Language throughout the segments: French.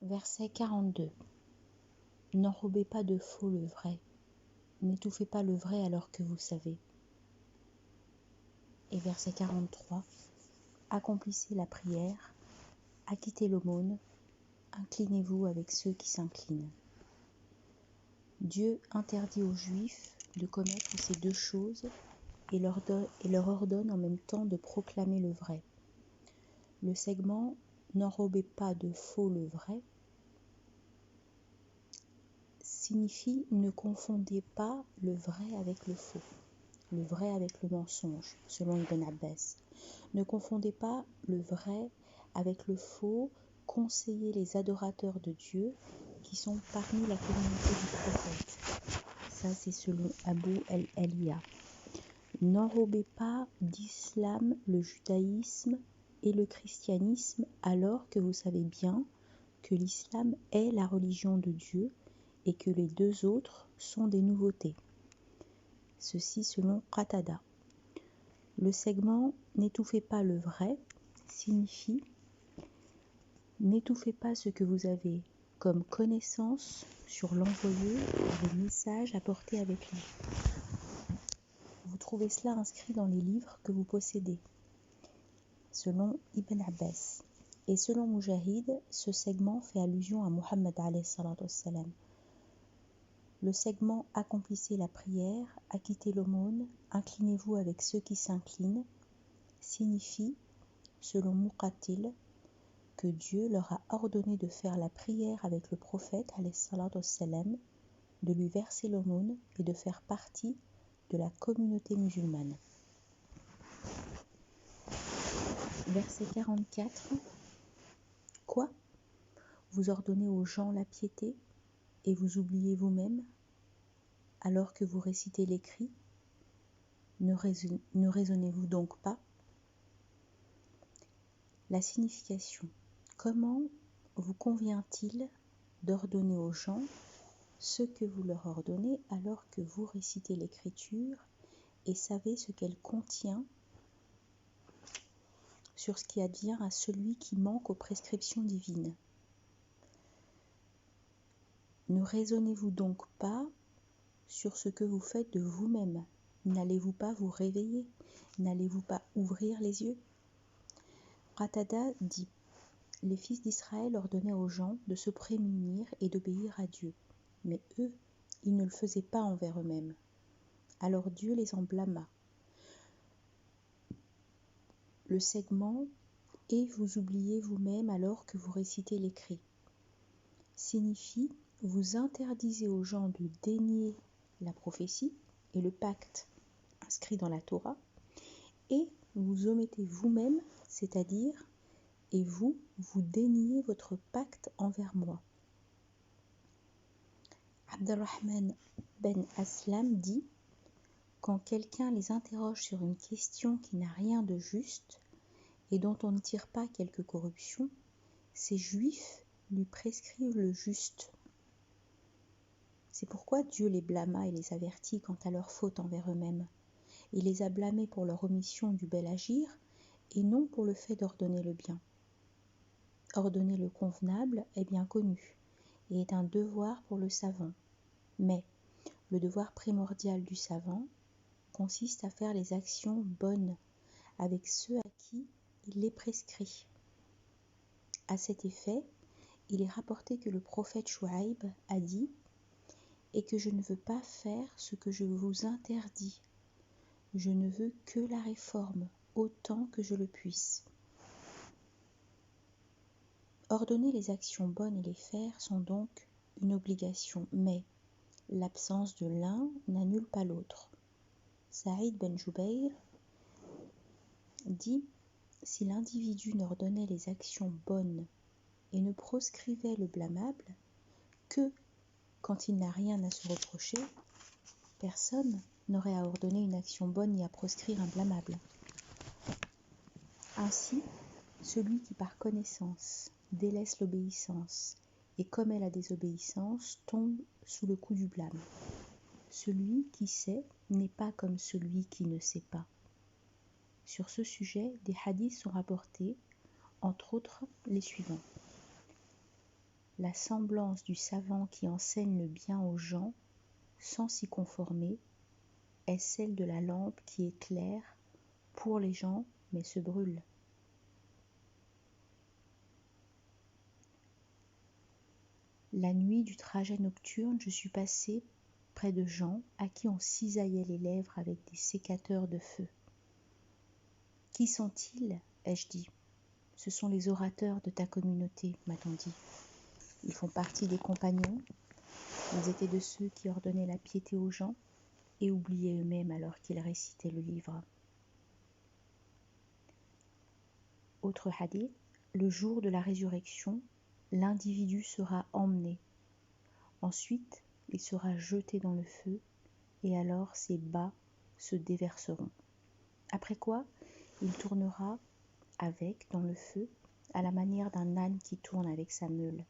Verset 42. N'enrobez pas de faux le vrai, n'étouffez pas le vrai alors que vous savez. Et verset 43. Accomplissez la prière, acquittez l'aumône, inclinez-vous avec ceux qui s'inclinent. Dieu interdit aux Juifs de commettre ces deux choses et leur ordonne en même temps de proclamer le vrai. Le segment « N'enrobez pas de faux le vrai » signifie « Ne confondez pas le vrai avec le faux ». Le vrai avec le mensonge, selon Ibn Abbas. Ne confondez pas le vrai avec le faux, conseillez les adorateurs de Dieu qui sont parmi la communauté du prophète. Ça, c'est selon Abu al-Aliya. N'enrobez pas d'islam le judaïsme et le christianisme alors que vous savez bien que l'islam est la religion de Dieu et que les deux autres sont des nouveautés. Ceci selon Qatada. Le segment « N'étouffez pas le vrai » signifie « N'étouffez pas ce que vous avez comme connaissance sur l'envoyé et les messages apportés avec lui. » Vous trouvez cela inscrit dans les livres que vous possédez, selon Ibn Abbas. Et selon Mujahid, ce segment fait allusion à Muhammad alayhi salatu wassalam. Le segment « Accomplissez la prière, acquittez l'aumône, inclinez-vous avec ceux qui s'inclinent » signifie, selon Muqatil, que Dieu leur a ordonné de faire la prière avec le prophète alayhi salatu wassalam, de lui verser l'aumône et de faire partie de la communauté musulmane. Verset 44. Quoi ? Vous ordonnez aux gens la piété et vous oubliez vous-même alors que vous récitez l'écrit ? Ne raisonnez-vous donc pas ? La signification. Comment vous convient-il d'ordonner aux gens ce que vous leur ordonnez alors que vous récitez l'écriture et savez ce qu'elle contient sur ce qui advient à celui qui manque aux prescriptions divines ? Ne raisonnez-vous donc pas sur ce que vous faites de vous-même ? N'allez-vous pas vous réveiller ? N'allez-vous pas ouvrir les yeux ? Qatada dit : les fils d'Israël ordonnaient aux gens de se prémunir et d'obéir à Dieu. Mais eux, ils ne le faisaient pas envers eux-mêmes. Alors Dieu les en blâma. Le segment « Et vous oubliez vous-même alors que vous récitez l'écrit » signifie « Vous interdisez aux gens de dénier la prophétie et le pacte inscrit dans la Torah, et vous omettez vous-même, c'est-à-dire « Et vous, vous déniez votre pacte envers moi ». Abdurrahman ben Aslam dit « Quand quelqu'un les interroge sur une question qui n'a rien de juste et dont on ne tire pas quelque corruption, ces juifs lui prescrivent le juste. C'est pourquoi Dieu les blâma et les avertit quant à leur faute envers eux-mêmes. Il les a blâmés pour leur omission du bel agir et non pour le fait d'ordonner le bien. Ordonner le convenable est bien connu et est un devoir pour le savant. Mais le devoir primordial du savant consiste à faire les actions bonnes avec ceux à qui il les prescrit. À cet effet, il est rapporté que le prophète Chouaïb a dit « Et que je ne veux pas faire ce que je vous interdis. Je ne veux que la réforme, autant que je le puisse. » Ordonner les actions bonnes et les faire sont donc une obligation, mais l'absence de l'un n'annule pas l'autre. Saïd ben Jubayr dit « Si l'individu n'ordonnait les actions bonnes et ne proscrivait le blâmable, que, quand il n'a rien à se reprocher, personne n'aurait à ordonner une action bonne ni à proscrire un blâmable. Ainsi, celui qui par connaissance délaisse l'obéissance et commet la désobéissance tombe sous le coup du blâme. Celui qui sait n'est pas comme celui qui ne sait pas. Sur ce sujet, des hadiths sont rapportés, entre autres les suivants. la semblance du savant qui enseigne le bien aux gens sans s'y conformer est celle de la lampe qui éclaire pour les gens mais se brûle. La nuit du trajet nocturne, je suis passée près de gens à qui on cisaillait les lèvres avec des sécateurs de feu. Qui sont-ils ? ai-je dit. Ce sont les orateurs de ta communauté, m'a-t-on dit. Ils font partie des compagnons. Ils étaient de ceux qui ordonnaient la piété aux gens et oubliaient eux-mêmes alors qu'ils récitaient le livre. Autre hadith, le jour de la résurrection, l'individu sera emmené. Ensuite, il sera jeté dans le feu et alors ses bas se déverseront. Après quoi, il tournera avec dans le feu à la manière d'un âne qui tourne avec sa meule.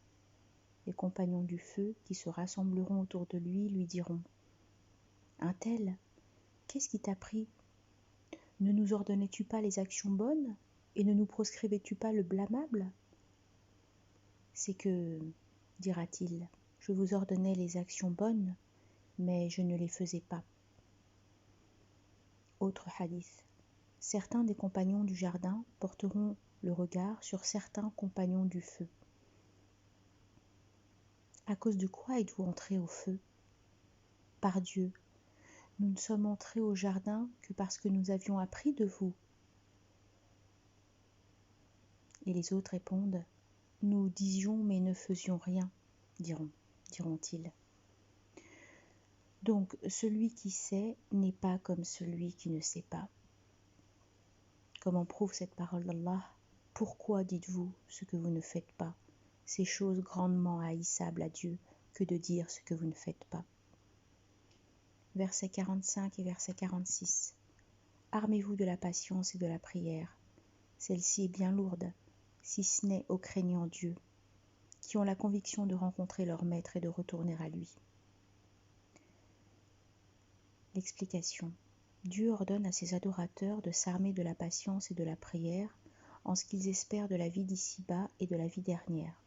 Les compagnons du feu qui se rassembleront autour de lui diront « Un tel, qu'est-ce qui t'a pris ? Ne nous ordonnais-tu pas les actions bonnes et ne nous proscrivais-tu pas le blâmable ? C'est que, dira-t-il, je vous ordonnais les actions bonnes, mais je ne les faisais pas. » Autre hadith. Certains des compagnons du jardin porteront le regard sur certains compagnons du feu. À cause de quoi êtes-vous entrés au feu ? Par Dieu, nous ne sommes entrés au jardin que parce que nous avions appris de vous. Et les autres répondent, nous disions mais ne faisions rien, diront-ils. Donc celui qui sait n'est pas comme celui qui ne sait pas. Comme en prouve cette parole d'Allah, pourquoi dites-vous ce que vous ne faites pas ? Ces choses grandement haïssables à Dieu que de dire ce que vous ne faites pas. Versets 45 et verset 46. Armez-vous de la patience et de la prière. Celle-ci est bien lourde, si ce n'est aux craignants Dieu, qui ont la conviction de rencontrer leur maître et de retourner à lui. L'explication. Dieu ordonne à ses adorateurs de s'armer de la patience et de la prière en ce qu'ils espèrent de la vie d'ici-bas et de la vie dernière.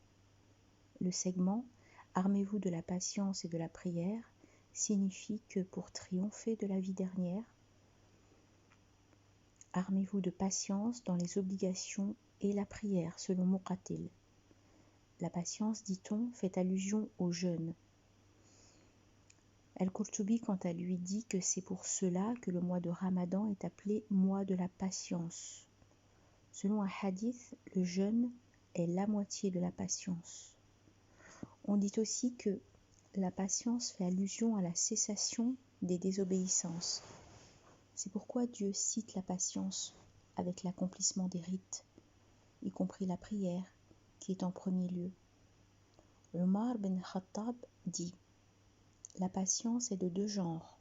Le segment « Armez-vous de la patience et de la prière » signifie que pour triompher de la vie dernière, armez-vous de patience dans les obligations et la prière selon Muqatil. La patience, dit-on, fait allusion au jeûne. Al-Qurtubi, quant à lui, dit que c'est pour cela que le mois de Ramadan est appelé mois de la patience. Selon un hadith, le jeûne est la moitié de la patience. On dit aussi que la patience fait allusion à la cessation des désobéissances. C'est pourquoi Dieu cite la patience avec l'accomplissement des rites, y compris la prière, qui est en premier lieu. Omar bin Khattab dit « La patience est de deux genres.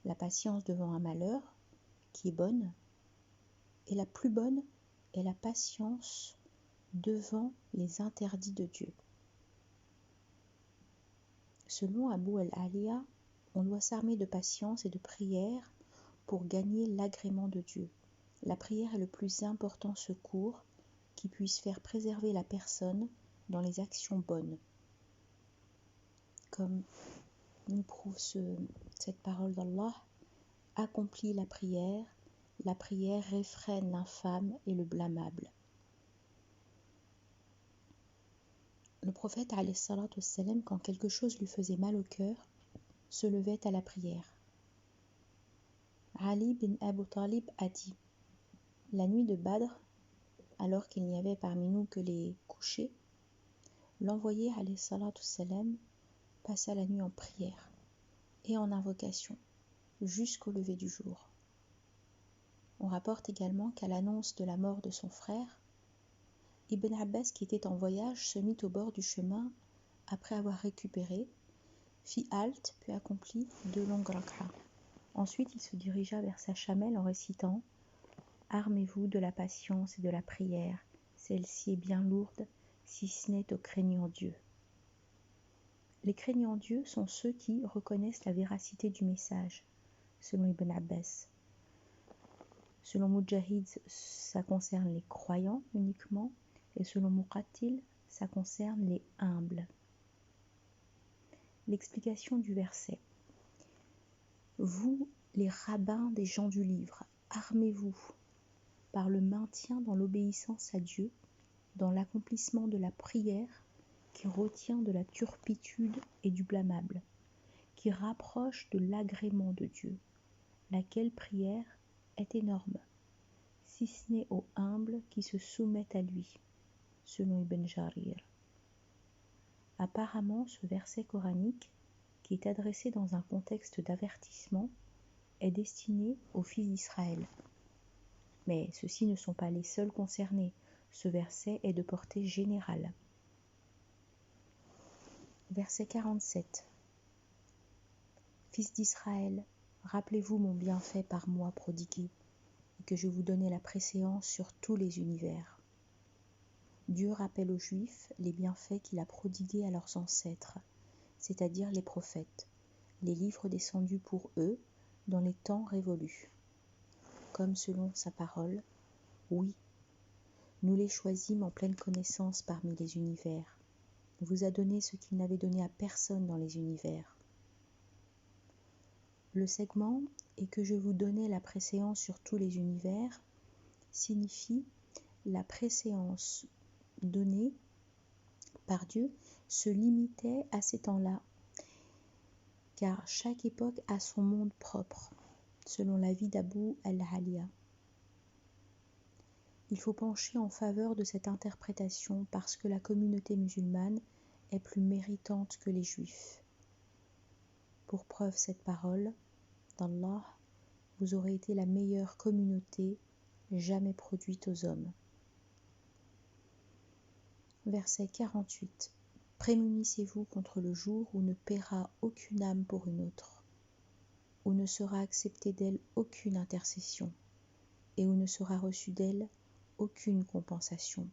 La patience devant un malheur, qui est bonne, et la plus bonne est la patience devant les interdits de Dieu. » Selon Abu al-Aliya, on doit s'armer de patience et de prière pour gagner l'agrément de Dieu. La prière est le plus important secours qui puisse faire préserver la personne dans les actions bonnes. Comme nous prouve cette parole d'Allah, accomplis la prière réfrène l'infâme et le blâmable. Le prophète, alayhi salatu wassalam, quand quelque chose lui faisait mal au cœur, se levait à la prière. Ali bin Abu Talib a dit, la nuit de Badr, alors qu'il n'y avait parmi nous que les couchés, l'envoyé alayhi salatu wassalam passa la nuit en prière et en invocation jusqu'au lever du jour. On rapporte également qu'à l'annonce de la mort de son frère, Ibn Abbas, qui était en voyage, se mit au bord du chemin après avoir récupéré, fit halte puis accomplit 2 longues rak'ah. Ensuite, il se dirigea vers sa chamelle en récitant « Armez-vous de la patience et de la prière, celle-ci est bien lourde, si ce n'est aux craignants Dieu. » Les craignants Dieu sont ceux qui reconnaissent la véracité du message, selon Ibn Abbas. Selon Mujahid, ça concerne les croyants uniquement, et selon Muqatil, ça concerne les humbles. L'explication du verset. Vous, les rabbins des gens du livre, armez-vous par le maintien dans l'obéissance à Dieu, dans l'accomplissement de la prière qui retient de la turpitude et du blâmable, qui rapproche de l'agrément de Dieu, laquelle prière est énorme, si ce n'est aux humbles qui se soumettent à lui, selon Ibn Jarir. Apparemment, ce verset coranique, qui est adressé dans un contexte d'avertissement, est destiné aux fils d'Israël. Mais ceux-ci ne sont pas les seuls concernés. Ce verset est de portée générale. Verset 47. Fils d'Israël, rappelez-vous mon bienfait par moi prodigué, et que je vous donnais la préséance sur tous les univers. Dieu rappelle aux Juifs les bienfaits qu'il a prodigués à leurs ancêtres, c'est-à-dire les prophètes, les livres descendus pour eux dans les temps révolus. Comme selon sa parole, oui, nous les choisîmes en pleine connaissance parmi les univers. Il vous a donné ce qu'il n'avait donné à personne dans les univers. Le segment « et que je vous donnais la préséance sur tous les univers » signifie la préséance donnée par Dieu se limitait à ces temps-là, car chaque époque a son monde propre, selon l'avis d'Abu al-Aliya. Il faut pencher en faveur de cette interprétation parce que la communauté musulmane est plus méritante que les juifs. Pour preuve cette parole d'Allah, vous aurez été la meilleure communauté jamais produite aux hommes. Verset 48. Prémunissez-vous contre le jour où ne paiera aucune âme pour une autre, où ne sera acceptée d'elle aucune intercession, et où ne sera reçue d'elle aucune compensation,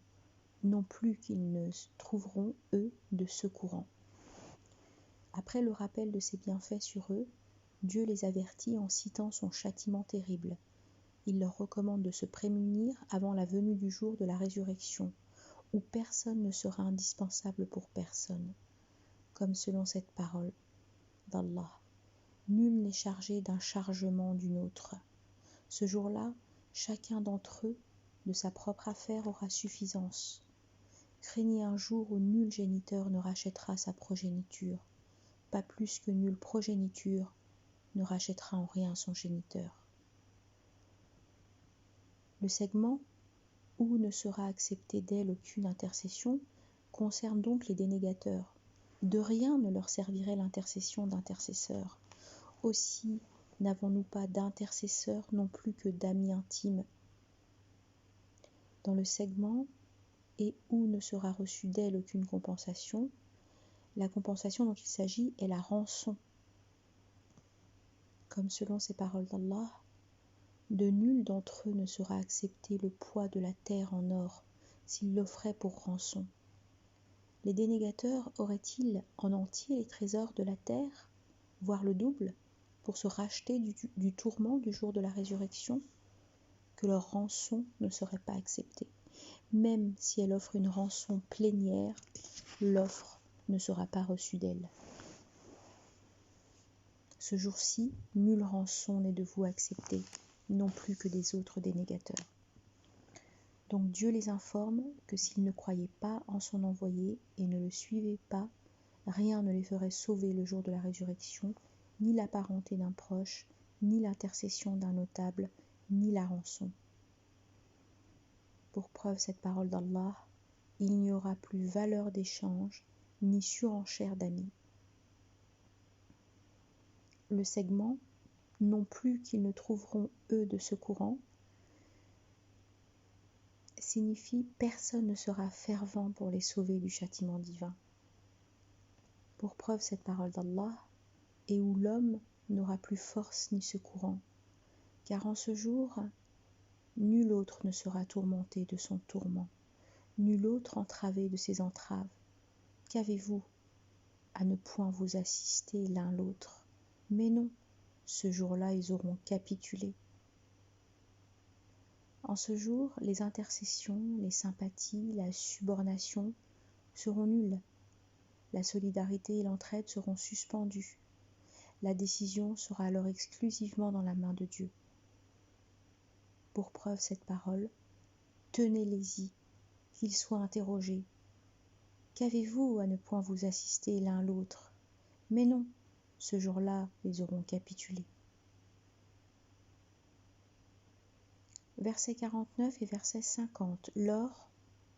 non plus qu'ils ne trouveront, eux, de secourants. Après le rappel de ses bienfaits sur eux, Dieu les avertit en citant son châtiment terrible. Il leur recommande de se prémunir avant la venue du jour de la résurrection, où personne ne sera indispensable pour personne, comme selon cette parole d'Allah. Nul n'est chargé d'un chargement d'une autre. Ce jour-là, chacun d'entre eux, de sa propre affaire, aura suffisance. Craignez un jour où nul géniteur ne rachètera sa progéniture, pas plus que nulle progéniture ne rachètera en rien son géniteur. Le segment « où ne sera acceptée d'elle aucune intercession » concerne donc les dénégateurs. De rien ne leur servirait l'intercession d'intercesseurs. Aussi n'avons-nous pas d'intercesseurs non plus que d'amis intimes. Dans le segment « et où ne sera reçue d'elle aucune compensation », la compensation dont il s'agit est la rançon. Comme selon ces paroles d'Allah, de nul d'entre eux ne sera accepté le poids de la terre en or s'il l'offrait pour rançon. Les dénégateurs auraient-ils en entier les trésors de la terre, voire le double, pour se racheter du tourment du jour de la résurrection, que leur rançon ne serait pas acceptée. Même si elle offre une rançon plénière, l'offre ne sera pas reçue d'elle. Ce jour-ci, nulle rançon n'est de vous acceptée, non plus que des autres dénégateurs. Donc Dieu les informe que s'ils ne croyaient pas en son envoyé et ne le suivaient pas, rien ne les ferait sauver le jour de la résurrection, ni la parenté d'un proche, ni l'intercession d'un notable, ni la rançon. Pour preuve cette parole d'Allah, il n'y aura plus valeur d'échange, ni surenchère d'amis. Le segment, non plus qu'ils ne trouveront eux de secourants, signifie personne ne sera fervent pour les sauver du châtiment divin. Pour preuve cette parole d'Allah, et où l'homme n'aura plus force ni secourant, car en ce jour, nul autre ne sera tourmenté de son tourment, nul autre entravé de ses entraves. Qu'avez-vous à ne point vous assister l'un l'autre? Mais non, ce jour-là, ils auront capitulé. En ce jour, les intercessions, les sympathies, la subornation seront nulles. La solidarité et l'entraide seront suspendues. La décision sera alors exclusivement dans la main de Dieu. Pour preuve cette parole, tenez-les-y, qu'ils soient interrogés. Qu'avez-vous à ne point vous assister l'un l'autre? Mais non, ce jour-là, ils auront capitulé. Versets 49 et verset 50. Lors,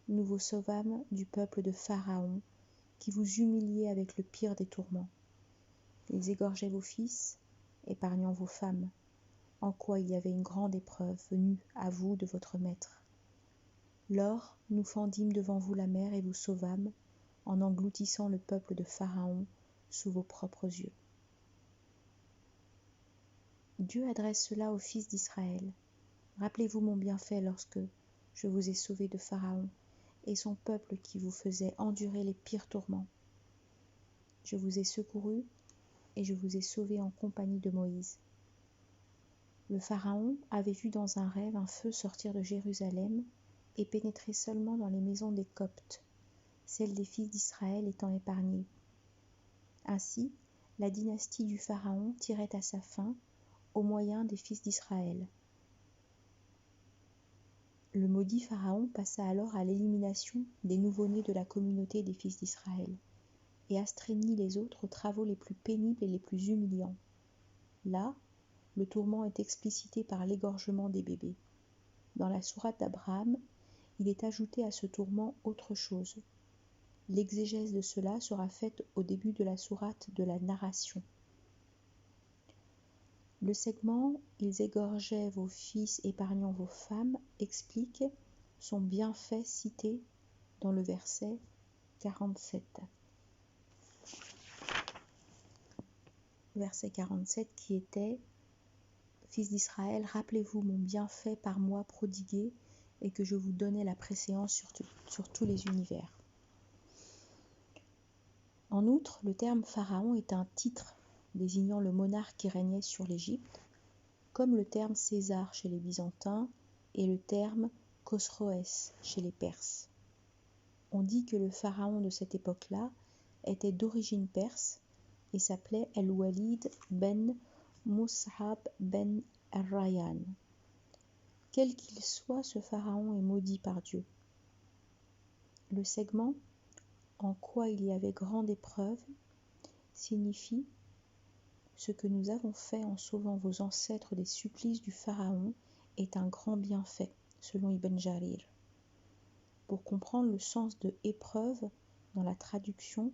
nous vous sauvâmes du peuple de Pharaon, qui vous humiliait avec le pire des tourments. Ils égorgeaient vos fils, épargnant vos femmes, en quoi il y avait une grande épreuve venue à vous de votre maître. Lors, nous fendîmes devant vous la mer et vous sauvâmes, en engloutissant le peuple de Pharaon sous vos propres yeux. Dieu adresse cela aux fils d'Israël. Rappelez-vous mon bienfait lorsque je vous ai sauvés de Pharaon et son peuple qui vous faisait endurer les pires tourments. Je vous ai secourus et je vous ai sauvés en compagnie de Moïse. Le Pharaon avait vu dans un rêve un feu sortir de Jérusalem et pénétrer seulement dans les maisons des Coptes, celles des fils d'Israël étant épargnées. Ainsi, la dynastie du Pharaon tirait à sa fin au moyen des fils d'Israël. Le maudit Pharaon passa alors à l'élimination des nouveau-nés de la communauté des fils d'Israël et astreignit les autres aux travaux les plus pénibles et les plus humiliants. Là, le tourment est explicité par l'égorgement des bébés. Dans la sourate d'Abraham, il est ajouté à ce tourment autre chose. L'exégèse de cela sera faite au début de la sourate de la narration. Le segment « Ils égorgeaient vos fils épargnant vos femmes » explique son bienfait cité dans le verset 47. Verset 47 qui était « Fils d'Israël, rappelez-vous mon bienfait par moi prodigué et que je vous donnais la préséance sur tous les univers. » En outre, le terme pharaon est un titre désignant le monarque qui régnait sur l'Égypte, comme le terme César chez les Byzantins et le terme Khosroès chez les Perses. On dit que le pharaon de cette époque-là était d'origine perse et s'appelait El-Walid ben Mus'ab ben Ar-Rayyan. Quel qu'il soit, ce pharaon est maudit par Dieu. Le segment « En quoi il y avait grande épreuve » signifie « Ce que nous avons fait en sauvant vos ancêtres des supplices du pharaon est un grand bienfait » selon Ibn Jarir. Pour comprendre le sens de « épreuve » dans la traduction,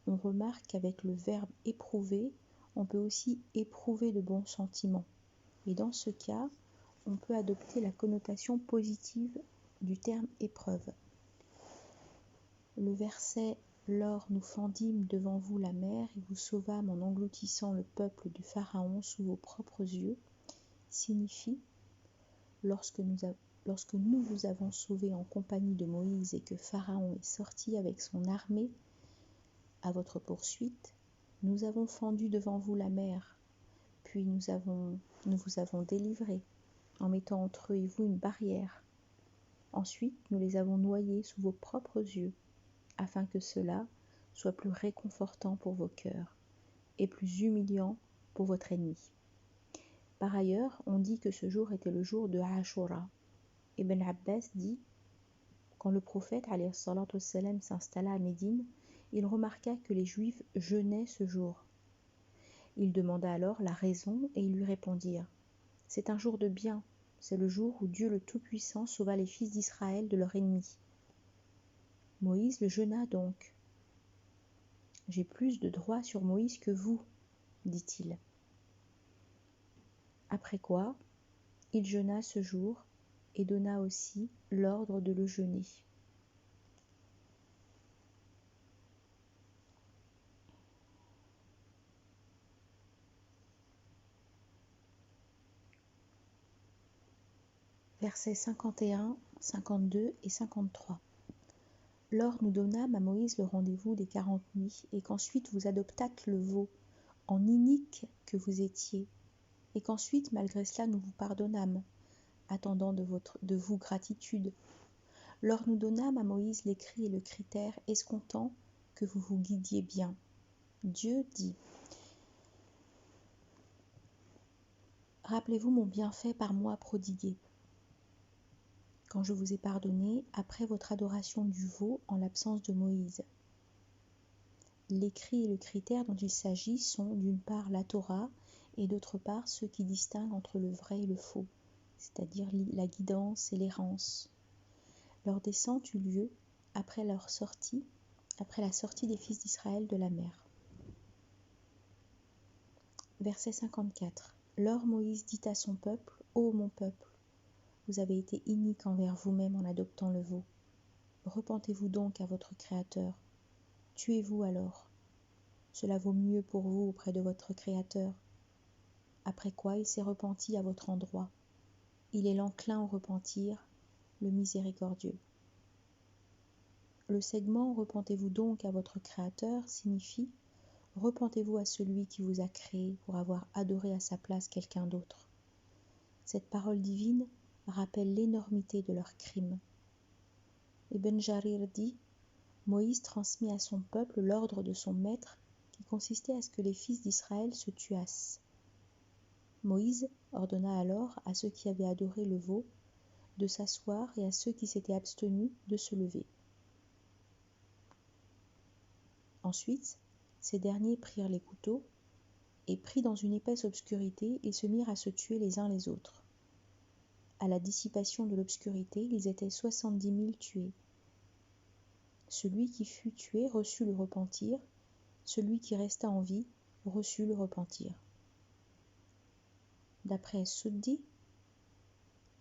on remarque qu'avec le verbe « éprouver », on peut aussi éprouver de bons sentiments. Et dans ce cas, on peut adopter la connotation positive du terme « épreuve ». Le verset « Lors nous fendîmes devant vous la mer et vous sauvâmes en engloutissant le peuple du Pharaon sous vos propres yeux » signifie « Lorsque nous vous avons sauvés en compagnie de Moïse et que Pharaon est sorti avec son armée à votre poursuite, nous avons fendu devant vous la mer, puis nous vous avons délivrés en mettant entre eux et vous une barrière. Ensuite, nous les avons noyés sous vos propres yeux, afin que cela soit plus réconfortant pour vos cœurs et plus humiliant pour votre ennemi. » Par ailleurs, on dit que ce jour était le jour de Ashura. Ibn Abbas dit « Quand le prophète alayhi salatu wassalam s'installa à Médine, il remarqua que les Juifs jeûnaient ce jour. Il demanda alors la raison et ils lui répondirent « C'est un jour de bien, c'est le jour où Dieu le Tout-Puissant sauva les fils d'Israël de leur ennemi. » Moïse le jeûna donc. « J'ai plus de droit sur Moïse que vous, dit-il. » Après quoi, il jeûna ce jour et donna aussi l'ordre de le jeûner. Versets 51, 52 et 53. Lors nous donnâmes à Moïse le rendez-vous des 40 nuits, et qu'ensuite vous adoptâtes le veau, en inique que vous étiez, et qu'ensuite malgré cela nous vous pardonnâmes, attendant de vous gratitude. Lors nous donnâmes à Moïse l'écrit et le critère, escomptant que vous vous guidiez bien. Dieu dit, rappelez-vous mon bienfait par moi prodigué, quand je vous ai pardonné après votre adoration du veau en l'absence de Moïse. L'écrit et le critère dont il s'agit sont d'une part la Torah et d'autre part ceux qui distinguent entre le vrai et le faux, c'est-à-dire la guidance et l'errance. Leur descente eut lieu après la sortie des fils d'Israël de la mer. Verset 54. Lors Moïse dit à son peuple, ô mon peuple, vous avez été iniques envers vous-même en adoptant le veau. Repentez-vous donc à votre Créateur. Tuez-vous alors. Cela vaut mieux pour vous auprès de votre Créateur. Après quoi il s'est repenti à votre endroit. Il est l'enclin au repentir, le miséricordieux. Le segment « Repentez-vous donc à votre Créateur » signifie « Repentez-vous à celui qui vous a créé pour avoir adoré à sa place quelqu'un d'autre ». Cette parole divine rappelle l'énormité de leurs crimes. Ibn Jarir dit « Moïse transmit à son peuple l'ordre de son maître qui consistait à ce que les fils d'Israël se tuassent. Moïse ordonna alors à ceux qui avaient adoré le veau de s'asseoir et à ceux qui s'étaient abstenus de se lever. Ensuite, ces derniers prirent les couteaux et, pris dans une épaisse obscurité, ils se mirent à se tuer les uns les autres. À la dissipation de l'obscurité, ils étaient 70 000 tués. Celui qui fut tué reçut le repentir, celui qui resta en vie reçut le repentir. D'après Suddi,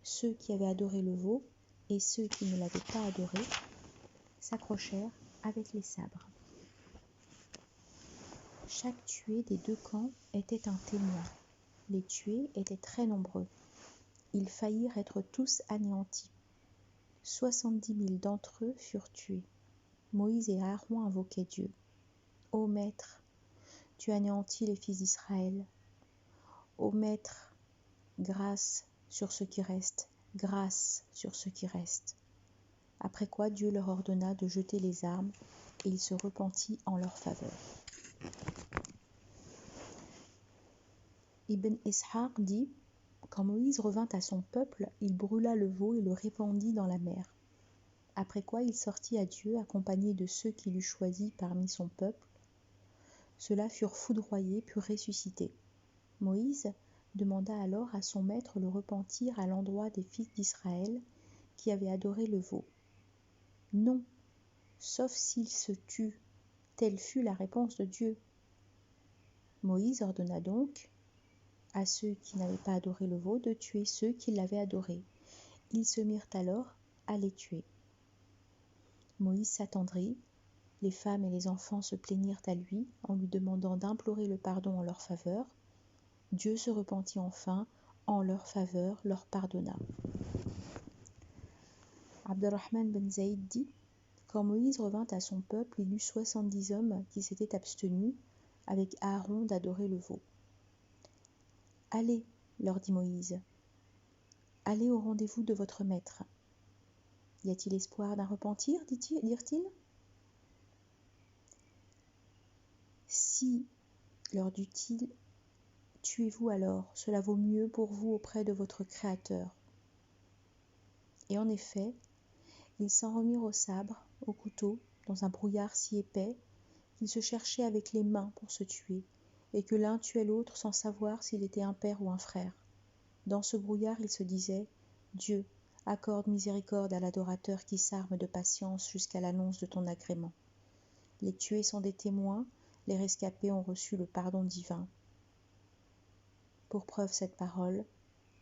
ceux qui avaient adoré le veau et ceux qui ne l'avaient pas adoré s'accrochèrent avec les sabres. Chaque tué des deux camps était un témoin. Les tués étaient très nombreux. Ils faillirent être tous anéantis. 70 000 d'entre eux furent tués. Moïse et Aaron invoquaient Dieu. Ô Maître, tu anéantis les fils d'Israël. Ô Maître, grâce sur ce qui reste, grâce sur ce qui reste. Après quoi Dieu leur ordonna de jeter les armes et il se repentit en leur faveur. Ibn Ishaq dit, quand Moïse revint à son peuple, il brûla le veau et le répandit dans la mer. Après quoi il sortit à Dieu accompagné de ceux qu'il eut choisis parmi son peuple. Ceux-là furent foudroyés puis ressuscités. Moïse demanda alors à son maître le repentir à l'endroit des fils d'Israël qui avaient adoré le veau. Non, sauf s'ils se tuent. Telle fut la réponse de Dieu. Moïse ordonna donc à ceux qui n'avaient pas adoré le veau de tuer ceux qui l'avaient adoré. Ils se mirent alors à les tuer. Moïse s'attendrit, les femmes et les enfants se plaignirent à lui en lui demandant d'implorer le pardon en leur faveur. Dieu se repentit enfin en leur faveur, leur pardonna. Abdurrahman ben Zaïd dit, quand Moïse revint à son peuple, il eut 70 hommes qui s'étaient abstenus avec Aaron d'adorer le veau. Allez, leur dit Moïse, allez au rendez-vous de votre maître. Y a-t-il espoir d'un repentir, dirent-ils. Si, leur dit-il, tuez-vous alors, cela vaut mieux pour vous auprès de votre Créateur. Et en effet, ils s'en remirent au sabre, au couteau, dans un brouillard si épais qu'ils se cherchaient avec les mains pour se tuer, et que l'un tuait l'autre sans savoir s'il était un père ou un frère. Dans ce brouillard, ils se disaient « Dieu, accorde miséricorde à l'adorateur qui s'arme de patience jusqu'à l'annonce de ton agrément. Les tués sont des témoins, les rescapés ont reçu le pardon divin. » Pour preuve cette parole,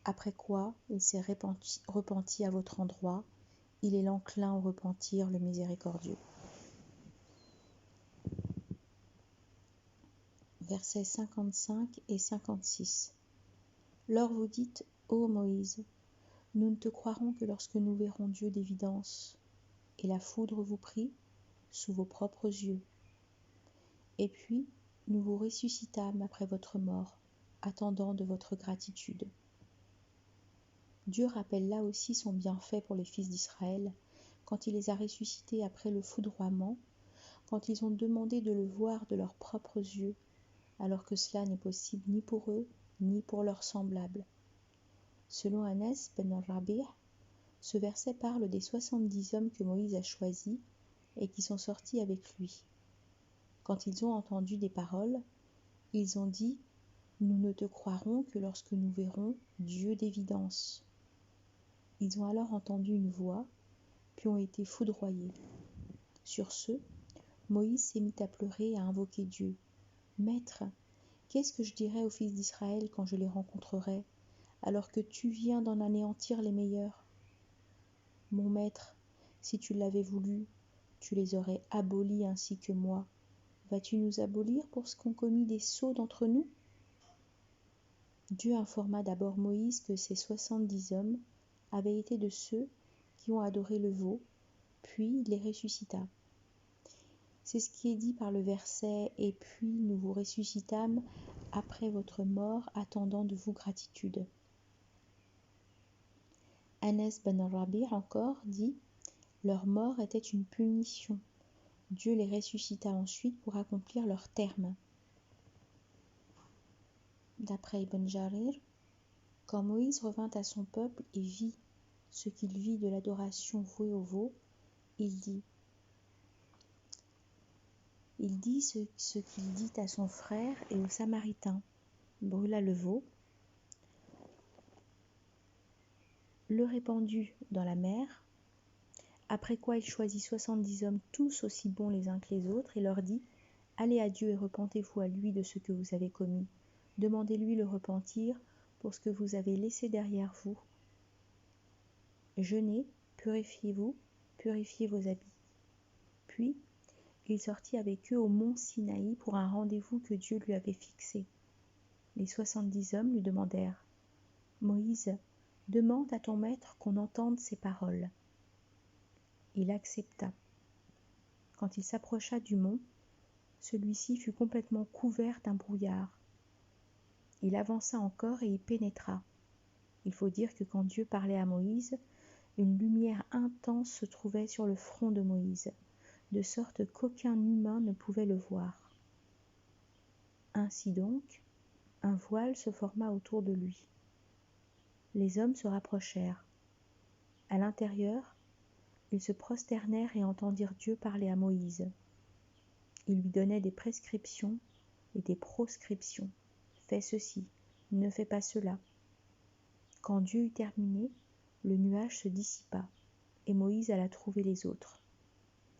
après quoi il s'est repenti à votre endroit, il est l'enclin au repentir, le miséricordieux. Versets 55 et 56. Lors vous dites, ô Moïse, nous ne te croirons que lorsque nous verrons Dieu d'évidence, et la foudre vous prit sous vos propres yeux. Et puis, nous vous ressuscitâmes après votre mort, attendant de votre gratitude. Dieu rappelle là aussi son bienfait pour les fils d'Israël, quand il les a ressuscités après le foudroiement, quand ils ont demandé de le voir de leurs propres yeux, alors que cela n'est possible ni pour eux, ni pour leurs semblables. Selon Anas ben al-Rabi', ce verset parle des 70 hommes que Moïse a choisis et qui sont sortis avec lui. Quand ils ont entendu des paroles, ils ont dit « Nous ne te croirons que lorsque nous verrons Dieu d'évidence. » Ils ont alors entendu une voix, puis ont été foudroyés. Sur ce, Moïse s'est mis à pleurer et à invoquer Dieu. « Maître, qu'est-ce que je dirai aux fils d'Israël quand je les rencontrerai, alors que tu viens d'en anéantir les meilleurs ? Mon maître, si tu l'avais voulu, tu les aurais abolis ainsi que moi. Vas-tu nous abolir pour ce qu'ont commis des sots d'entre nous ? » Dieu informa d'abord Moïse que ces 70 hommes avaient été de ceux qui ont adoré le veau, puis il les ressuscita. C'est ce qui est dit par le verset « Et puis nous vous ressuscitâmes après votre mort, attendant de vous gratitude. » Anas ben al-Rabi' encore dit « Leur mort était une punition. Dieu les ressuscita ensuite pour accomplir leur terme. » D'après Ibn Jarir, quand Moïse revint à son peuple et vit ce qu'il vit de l'adoration vouée au veau, il dit ce qu'il dit à son frère et aux Samaritains, brûla le veau, le répandit dans la mer, après quoi il choisit 70 hommes tous aussi bons les uns que les autres et leur dit « Allez à Dieu et repentez-vous à lui de ce que vous avez commis. Demandez-lui le repentir pour ce que vous avez laissé derrière vous. Jeûnez, purifiez-vous, purifiez vos habits. » Puis, il sortit avec eux au mont Sinaï pour un rendez-vous que Dieu lui avait fixé. Les 70 hommes lui demandèrent « Moïse, demande à ton maître qu'on entende ces paroles. » Il accepta. Quand il s'approcha du mont, celui-ci fut complètement couvert d'un brouillard. Il avança encore et y pénétra. Il faut dire que quand Dieu parlait à Moïse, une lumière intense se trouvait sur le front de Moïse, de sorte qu'aucun humain ne pouvait le voir. Ainsi donc, un voile se forma autour de lui. Les hommes se rapprochèrent. À l'intérieur, ils se prosternèrent et entendirent Dieu parler à Moïse. Il lui donnait des prescriptions et des proscriptions. Fais ceci, ne fais pas cela. Quand Dieu eut terminé, le nuage se dissipa, et Moïse alla trouver les autres.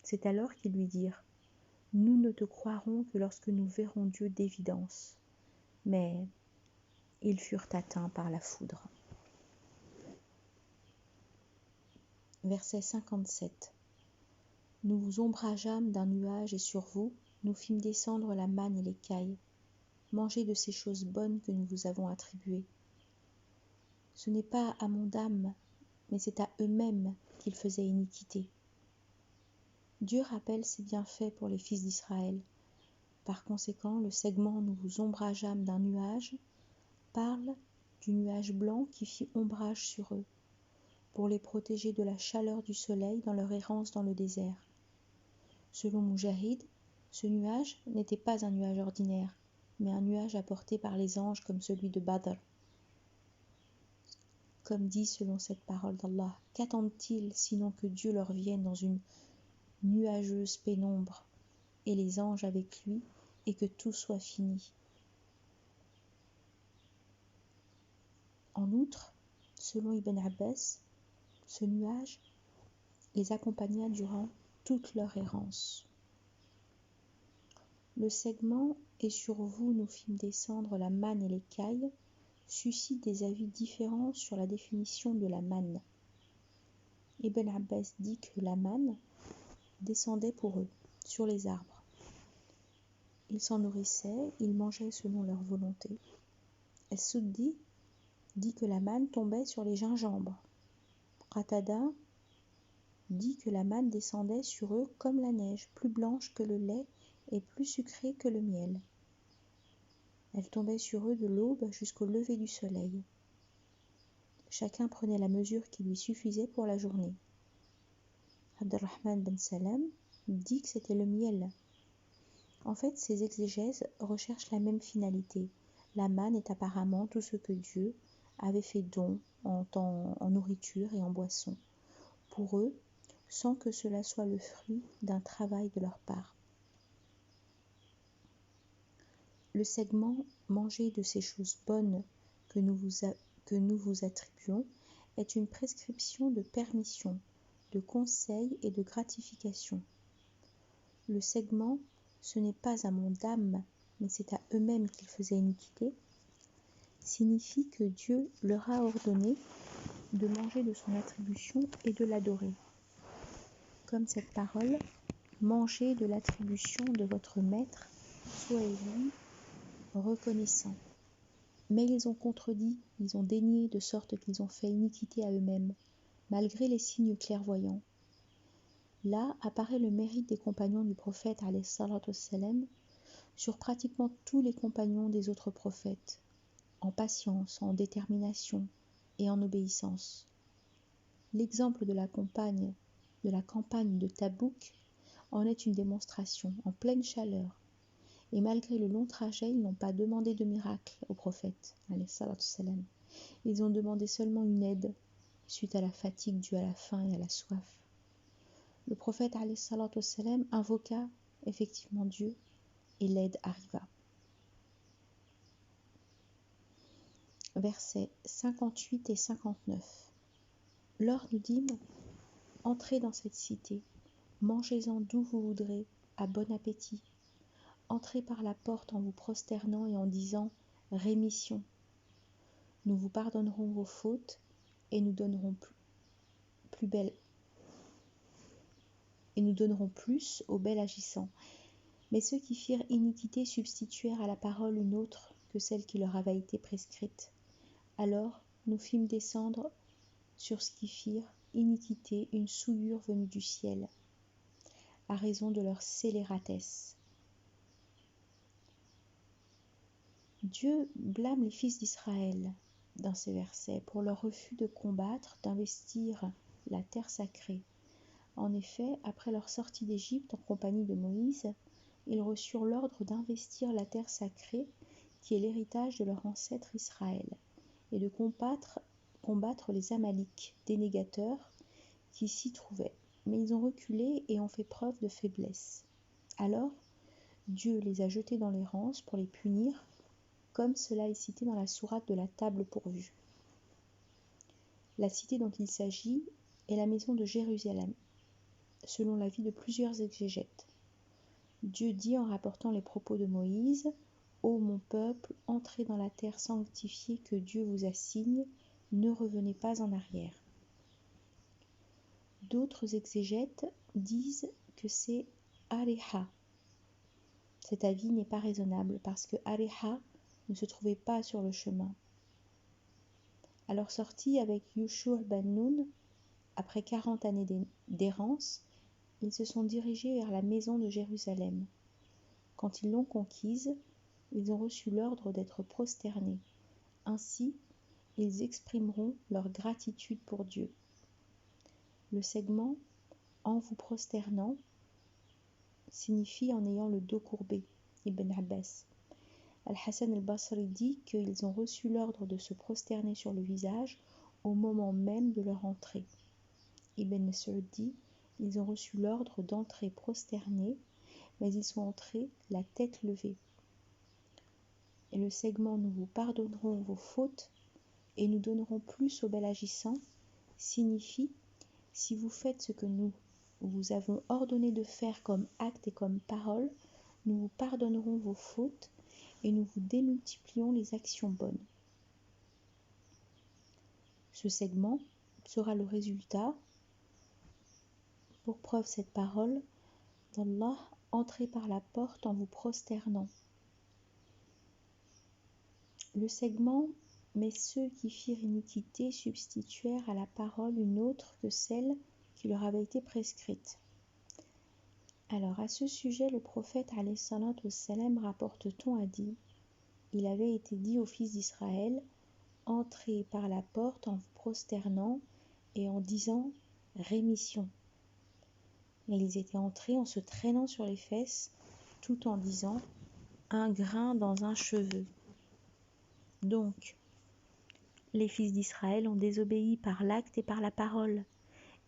C'est alors qu'ils lui dirent « Nous ne te croirons que lorsque nous verrons Dieu d'évidence. » Mais ils furent atteints par la foudre. Verset 57. Nous vous ombrageâmes d'un nuage et sur vous, nous fîmes descendre la manne et l'écaille. Mangez de ces choses bonnes que nous vous avons attribuées. Ce n'est pas à mon âme, mais c'est à eux-mêmes qu'ils faisaient iniquité. Dieu rappelle ses bienfaits pour les fils d'Israël. Par conséquent, le segment « Nous vous ombrageâmes d'un nuage » parle du nuage blanc qui fit ombrage sur eux, pour les protéger de la chaleur du soleil dans leur errance dans le désert. Selon Mujahid, ce nuage n'était pas un nuage ordinaire, mais un nuage apporté par les anges comme celui de Badr. Comme dit selon cette parole d'Allah, qu'attendent-ils sinon que Dieu leur vienne dans une nuageuse pénombre et les anges avec lui et que tout soit fini. En outre, selon Ibn Abbas, ce nuage les accompagna durant toute leur errance. Le segment « Et sur vous nous fîmes descendre la manne et l'écaille » suscite des avis différents sur la définition de la manne. Ibn Abbas dit que la manne descendait pour eux, sur les arbres. Ils s'en nourrissaient, ils mangeaient selon leur volonté. As-Suddi dit que la manne tombait sur les gingembres. Qatada dit que la manne descendait sur eux comme la neige, plus blanche que le lait et plus sucrée que le miel. Elle tombait sur eux de l'aube jusqu'au lever du soleil. Chacun prenait la mesure qui lui suffisait pour la journée. Abdurrahman ben Salam, dit que c'était le miel. En fait, ces exégèses recherchent la même finalité. La manne est apparemment tout ce que Dieu avait fait don en nourriture et en boisson, pour eux, sans que cela soit le fruit d'un travail de leur part. Le segment « Manger de ces choses bonnes que nous vous attribuons » est une prescription de permission, de conseil et de gratification. Le segment « Ce n'est pas à mon âme, mais c'est à eux-mêmes qu'ils faisaient iniquité » signifie que Dieu leur a ordonné de manger de son attribution et de l'adorer. Comme cette parole « Mangez de l'attribution de votre maître, soyez-lui reconnaissant ». Mais ils ont contredit, ils ont dénié, de sorte qu'ils ont fait iniquité à eux-mêmes, malgré les signes clairvoyants. Là apparaît le mérite des compagnons du prophète alayhi salatu wassalam sur pratiquement tous les compagnons des autres prophètes, en patience, en détermination et en obéissance. L'exemple de la campagne de Tabouk en est une démonstration en pleine chaleur. Et malgré le long trajet, ils n'ont pas demandé de miracle au prophète, alayhi salatu wassalam. Ils ont demandé seulement une aide suite à la fatigue due à la faim et à la soif. Le prophète alayhi salatu wassalam invoqua effectivement Dieu et l'aide arriva. Versets 58 et 59. Lors nous dîmes, entrez dans cette cité, mangez-en d'où vous voudrez, à bon appétit. Entrez par la porte en vous prosternant et en disant « Rémission ». Nous vous pardonnerons vos fautes et nous donnerons plus aux bel agissants. Mais ceux qui firent iniquité substituèrent à la parole une autre que celle qui leur avait été prescrite. Alors nous fîmes descendre sur ce qui firent iniquité une souillure venue du ciel, à raison de leur scélératesse. Dieu blâme les fils d'Israël dans ces versets pour leur refus de combattre, d'investir la terre sacrée. En effet, après leur sortie d'Égypte en compagnie de Moïse, ils reçurent l'ordre d'investir la terre sacrée qui est l'héritage de leur ancêtre Israël et de combattre les Amaliques, dénégateurs, qui s'y trouvaient. Mais ils ont reculé et ont fait preuve de faiblesse. Alors, Dieu les a jetés dans les rances pour les punir, comme cela est cité dans la sourate de la table pourvue. La cité dont il s'agit est la maison de Jérusalem, selon l'avis de plusieurs exégètes. Dieu dit en rapportant les propos de Moïse « Ô mon peuple, entrez dans la terre sanctifiée que Dieu vous assigne, ne revenez pas en arrière. » D'autres exégètes disent que c'est Areha. Cet avis n'est pas raisonnable parce que Areha ne se trouvait pas sur le chemin. À leur sortie avec Yushur ben Nun, après 40 années d'errance, ils se sont dirigés vers la maison de Jérusalem. Quand ils l'ont conquise, ils ont reçu l'ordre d'être prosternés. Ainsi, ils exprimeront leur gratitude pour Dieu. Le segment « en vous prosternant » signifie en ayant le dos courbé, Ibn Abbas. Al-Hassan al-Basri dit qu'ils ont reçu l'ordre de se prosterner sur le visage au moment même de leur entrée. Ibn Mas'ud dit ils ont reçu l'ordre d'entrer prosternés, mais ils sont entrés la tête levée. Et le segment « Nous vous pardonnerons vos fautes et nous donnerons plus aux bel agissants » signifie si vous faites ce que nous vous avons ordonné de faire comme acte et comme parole, nous vous pardonnerons vos fautes et nous vous démultiplions les actions bonnes. Ce segment sera le résultat, pour preuve cette parole, d'Allah, entrez par la porte en vous prosternant. Le segment « Mais ceux qui firent iniquité substituèrent à la parole une autre que celle qui leur avait été prescrite. » Alors à ce sujet, le prophète alayhi salatu wassalam rapporte-t-on a dit « Il avait été dit aux fils d'Israël, entrez par la porte en vous prosternant et en disant rémission. » Et ils étaient entrés en se traînant sur les fesses, tout en disant « un grain dans un cheveu ». Donc, les fils d'Israël ont désobéi par l'acte et par la parole.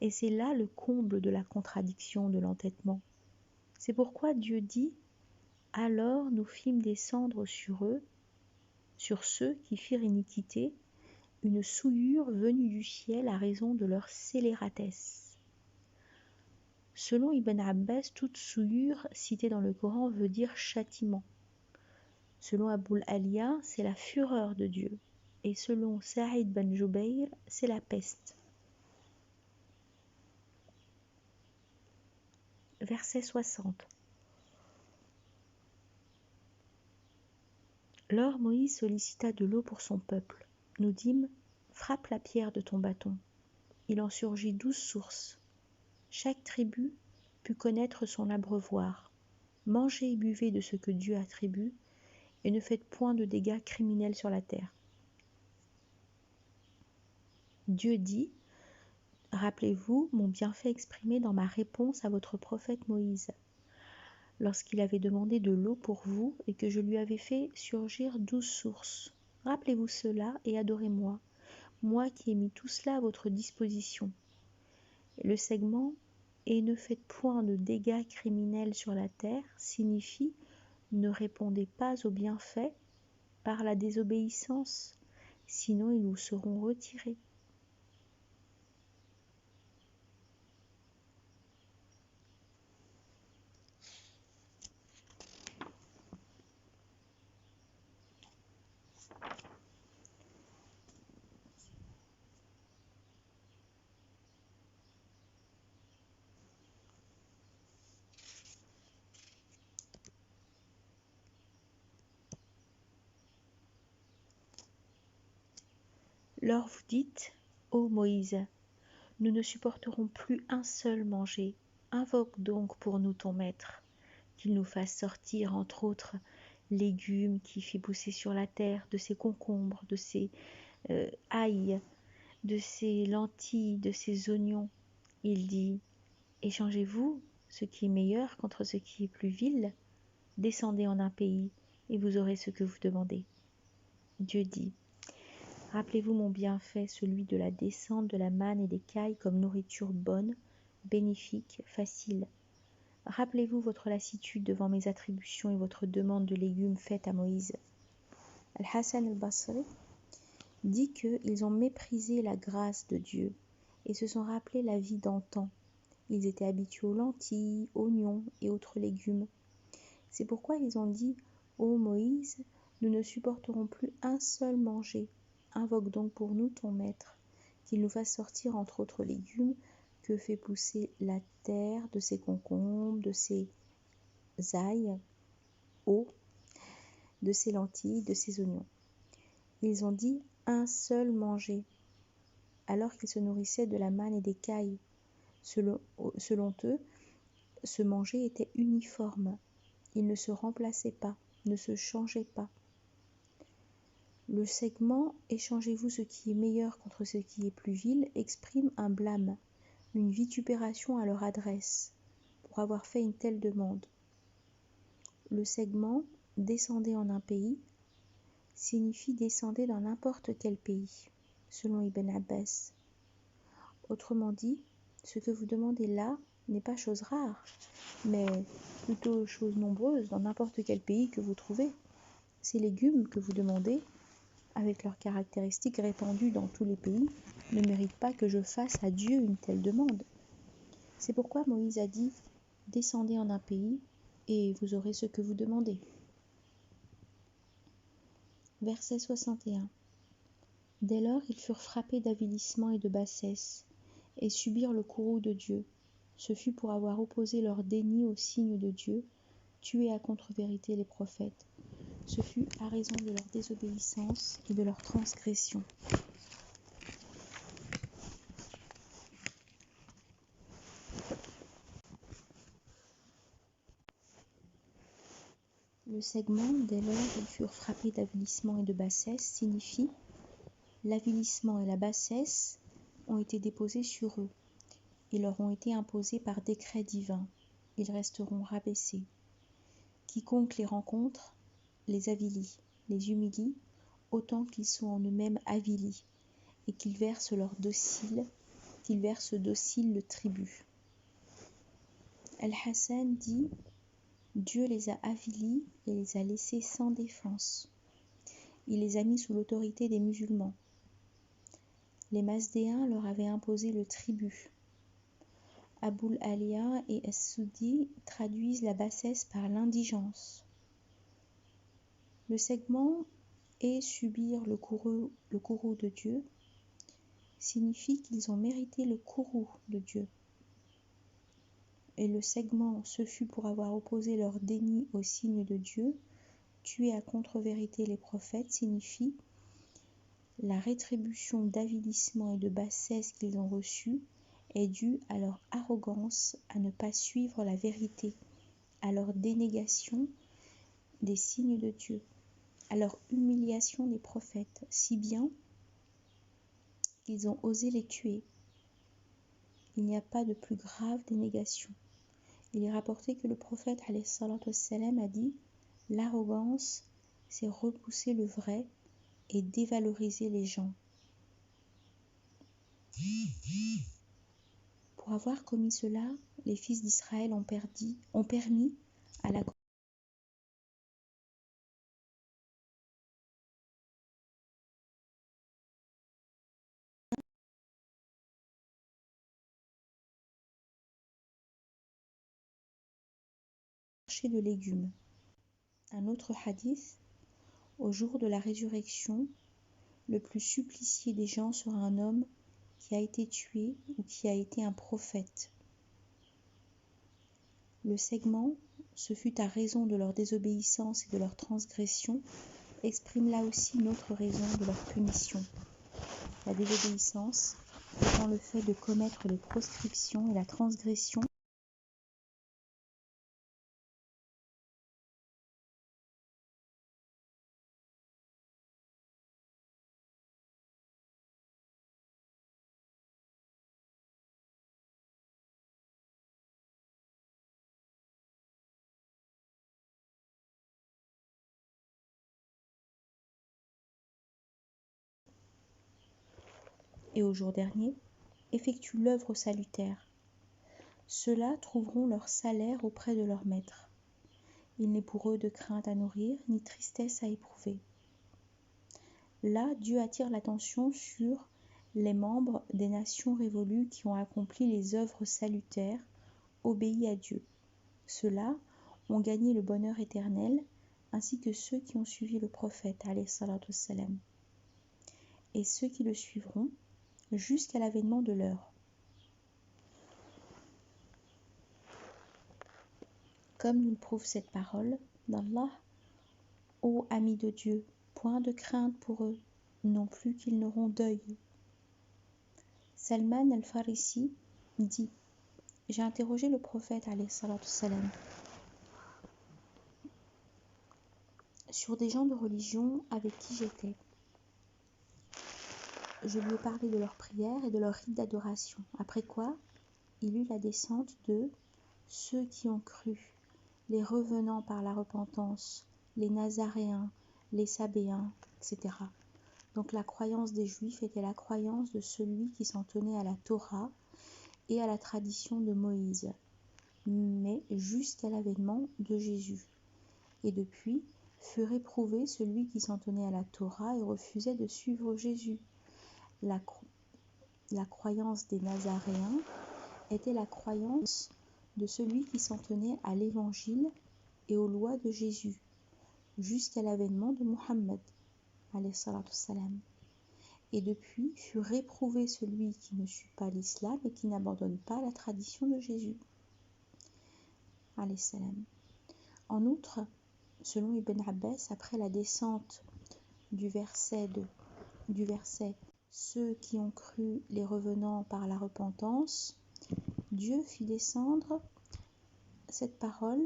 Et c'est là le comble de la contradiction, de l'entêtement. C'est pourquoi Dieu dit « alors nous fîmes descendre sur eux, sur ceux qui firent iniquité, une souillure venue du ciel à raison de leur scélératesse. » Selon Ibn Abbas, toute souillure citée dans le Coran veut dire châtiment. Selon Aboul Aliya, c'est la fureur de Dieu. Et selon Saïd ben Jubayr, c'est la peste. Verset 60. Lors Moïse sollicita de l'eau pour son peuple. Nous dîmes, frappe la pierre de ton bâton. Il en surgit 12 sources. Chaque tribu put connaître son abreuvoir. Mangez et buvez de ce que Dieu attribue, et ne faites point de dégâts criminels sur la terre. Dieu dit, rappelez-vous mon bienfait exprimé dans ma réponse à votre prophète Moïse, lorsqu'il avait demandé de l'eau pour vous et que je lui avais fait surgir 12 sources. Rappelez-vous cela et adorez-moi, moi qui ai mis tout cela à votre disposition. Le segment « et ne faites point de dégâts criminels sur la terre » signifie « ne répondez pas aux bienfaits par la désobéissance, sinon ils vous seront retirés. » Lors vous dites, ô Moïse, nous ne supporterons plus un seul manger. Invoque donc pour nous ton maître, qu'il nous fasse sortir, entre autres, légumes qui fit pousser sur la terre, de ses concombres, de ses ail, de ses lentilles, de ses oignons. Il dit, échangez-vous ce qui est meilleur contre ce qui est plus vil. Descendez en un pays et vous aurez ce que vous demandez. Dieu dit, rappelez-vous mon bienfait, celui de la descente de la manne et des cailles comme nourriture bonne, bénéfique, facile. Rappelez-vous votre lassitude devant mes attributions et votre demande de légumes faite à Moïse. Al-Hassan al-Basri dit qu'ils ont méprisé la grâce de Dieu et se sont rappelé la vie d'antan. Ils étaient habitués aux lentilles, oignons et autres légumes. C'est pourquoi ils ont dit « Ô Moïse, nous ne supporterons plus un seul manger. Invoque donc pour nous ton maître, qu'il nous fasse sortir entre autres légumes que fait pousser la terre, de ses concombres, de ses ail, de ses lentilles, de ses oignons. » Ils ont dit « un seul manger » alors qu'ils se nourrissaient de la manne et des cailles. Selon eux, ce manger était uniforme. Il ne se remplaçait pas, ne se changeait pas. Le segment « Échangez-vous ce qui est meilleur contre ce qui est plus vil » exprime un blâme, une vitupération à leur adresse, pour avoir fait une telle demande. Le segment « Descendez en un pays » signifie descendez dans n'importe quel pays, selon Ibn Abbas. Autrement dit, ce que vous demandez là n'est pas chose rare, mais plutôt chose nombreuse dans n'importe quel pays que vous trouvez. Ces légumes que vous demandez, avec leurs caractéristiques répandues dans tous les pays, ne méritent pas que je fasse à Dieu une telle demande. C'est pourquoi Moïse a dit « Descendez en un pays et vous aurez ce que vous demandez ». Verset 61. Dès lors, ils furent frappés d'avilissement et de bassesse, et subirent le courroux de Dieu. Ce fut pour avoir opposé leur déni au signe de Dieu, tué à contre-vérité les prophètes. Ce fut à raison de leur désobéissance et de leur transgression. Le segment « dès lors ils furent frappés d'avilissement et de bassesse » signifie « l'avilissement et la bassesse ont été déposés sur eux. et leur ont été imposés par décret divin. Ils resteront rabaissés. Quiconque les rencontre les avilit, les humilie, autant qu'ils sont en eux-mêmes avilis, et qu'ils versent docile le tribut. Al-Hassan dit « Dieu les a avilis et les a laissés sans défense. Il les a mis sous l'autorité des musulmans. Les Mazdéens leur avaient imposé le tribut. » Aboul Aliya et As-Soudi traduisent la bassesse par l'indigence. Le segment et subir le courroux de Dieu signifie qu'ils ont mérité le courroux de Dieu. Et le segment, ce fut pour avoir opposé leur déni au signe de Dieu, tué à contre-vérité les prophètes, signifie la rétribution d'avilissement et de bassesse qu'ils ont reçue est due à leur arrogance à ne pas suivre la vérité, à leur dénégation des signes de Dieu, à leur humiliation des prophètes, si bien qu'ils ont osé les tuer. Il n'y a pas de plus grave dénégation. Il est rapporté que le prophète alayhi salatu wassalam a dit « L'arrogance, c'est repousser le vrai et dévaloriser les gens. » Pour avoir commis cela, les fils d'Israël ont permis à la marché de légumes. Un autre hadith, au jour de la résurrection, le plus supplicié des gens sera un homme qui a été tué ou qui a été un prophète. Le segment, ce fut à raison de leur désobéissance et de leur transgression, exprime là aussi une autre raison de leur punition. La désobéissance étant le fait de commettre les proscriptions et la transgression et au jour dernier effectuent l'œuvre salutaire. Ceux-là trouveront leur salaire auprès de leur maître. Il n'est pour eux de crainte à nourrir, ni tristesse à éprouver. Là, Dieu attire l'attention sur les membres des nations révolues qui ont accompli les œuvres salutaires, obéi à Dieu. Ceux-là ont gagné le bonheur éternel, ainsi que ceux qui ont suivi le prophète, alayhi salatu wassalam, et ceux qui le suivront jusqu'à l'avènement de l'heure. Comme nous le prouve cette parole d'Allah, ô amis de Dieu, point de crainte pour eux, non plus qu'ils n'auront deuil. Salman al-Farisi dit « J'ai interrogé le prophète alayhi salatu wassalam sur des gens de religion avec qui j'étais. Je lui ai parlé de leurs prières et de leurs rites d'adoration. Après quoi, il eut la descente de ceux qui ont cru, les revenants par la repentance, les Nazaréens, les Sabéens, etc. Donc la croyance des Juifs était la croyance de celui qui s'en tenait à la Torah et à la tradition de Moïse, mais jusqu'à l'avènement de Jésus. Et depuis, fut réprouvé celui qui s'en tenait à la Torah et refusait de suivre Jésus. La croyance des Nazaréens était la croyance de celui qui s'en tenait à l'Évangile et aux lois de Jésus, jusqu'à l'avènement de Muhammad, alayhi salatu wassalam. Et depuis fut réprouvé celui qui ne suit pas l'islam et qui n'abandonne pas la tradition de Jésus, alayhi salam. En outre, selon Ibn Abbas, après la descente du verset ceux qui ont cru les revenants par la repentance, Dieu fit descendre cette parole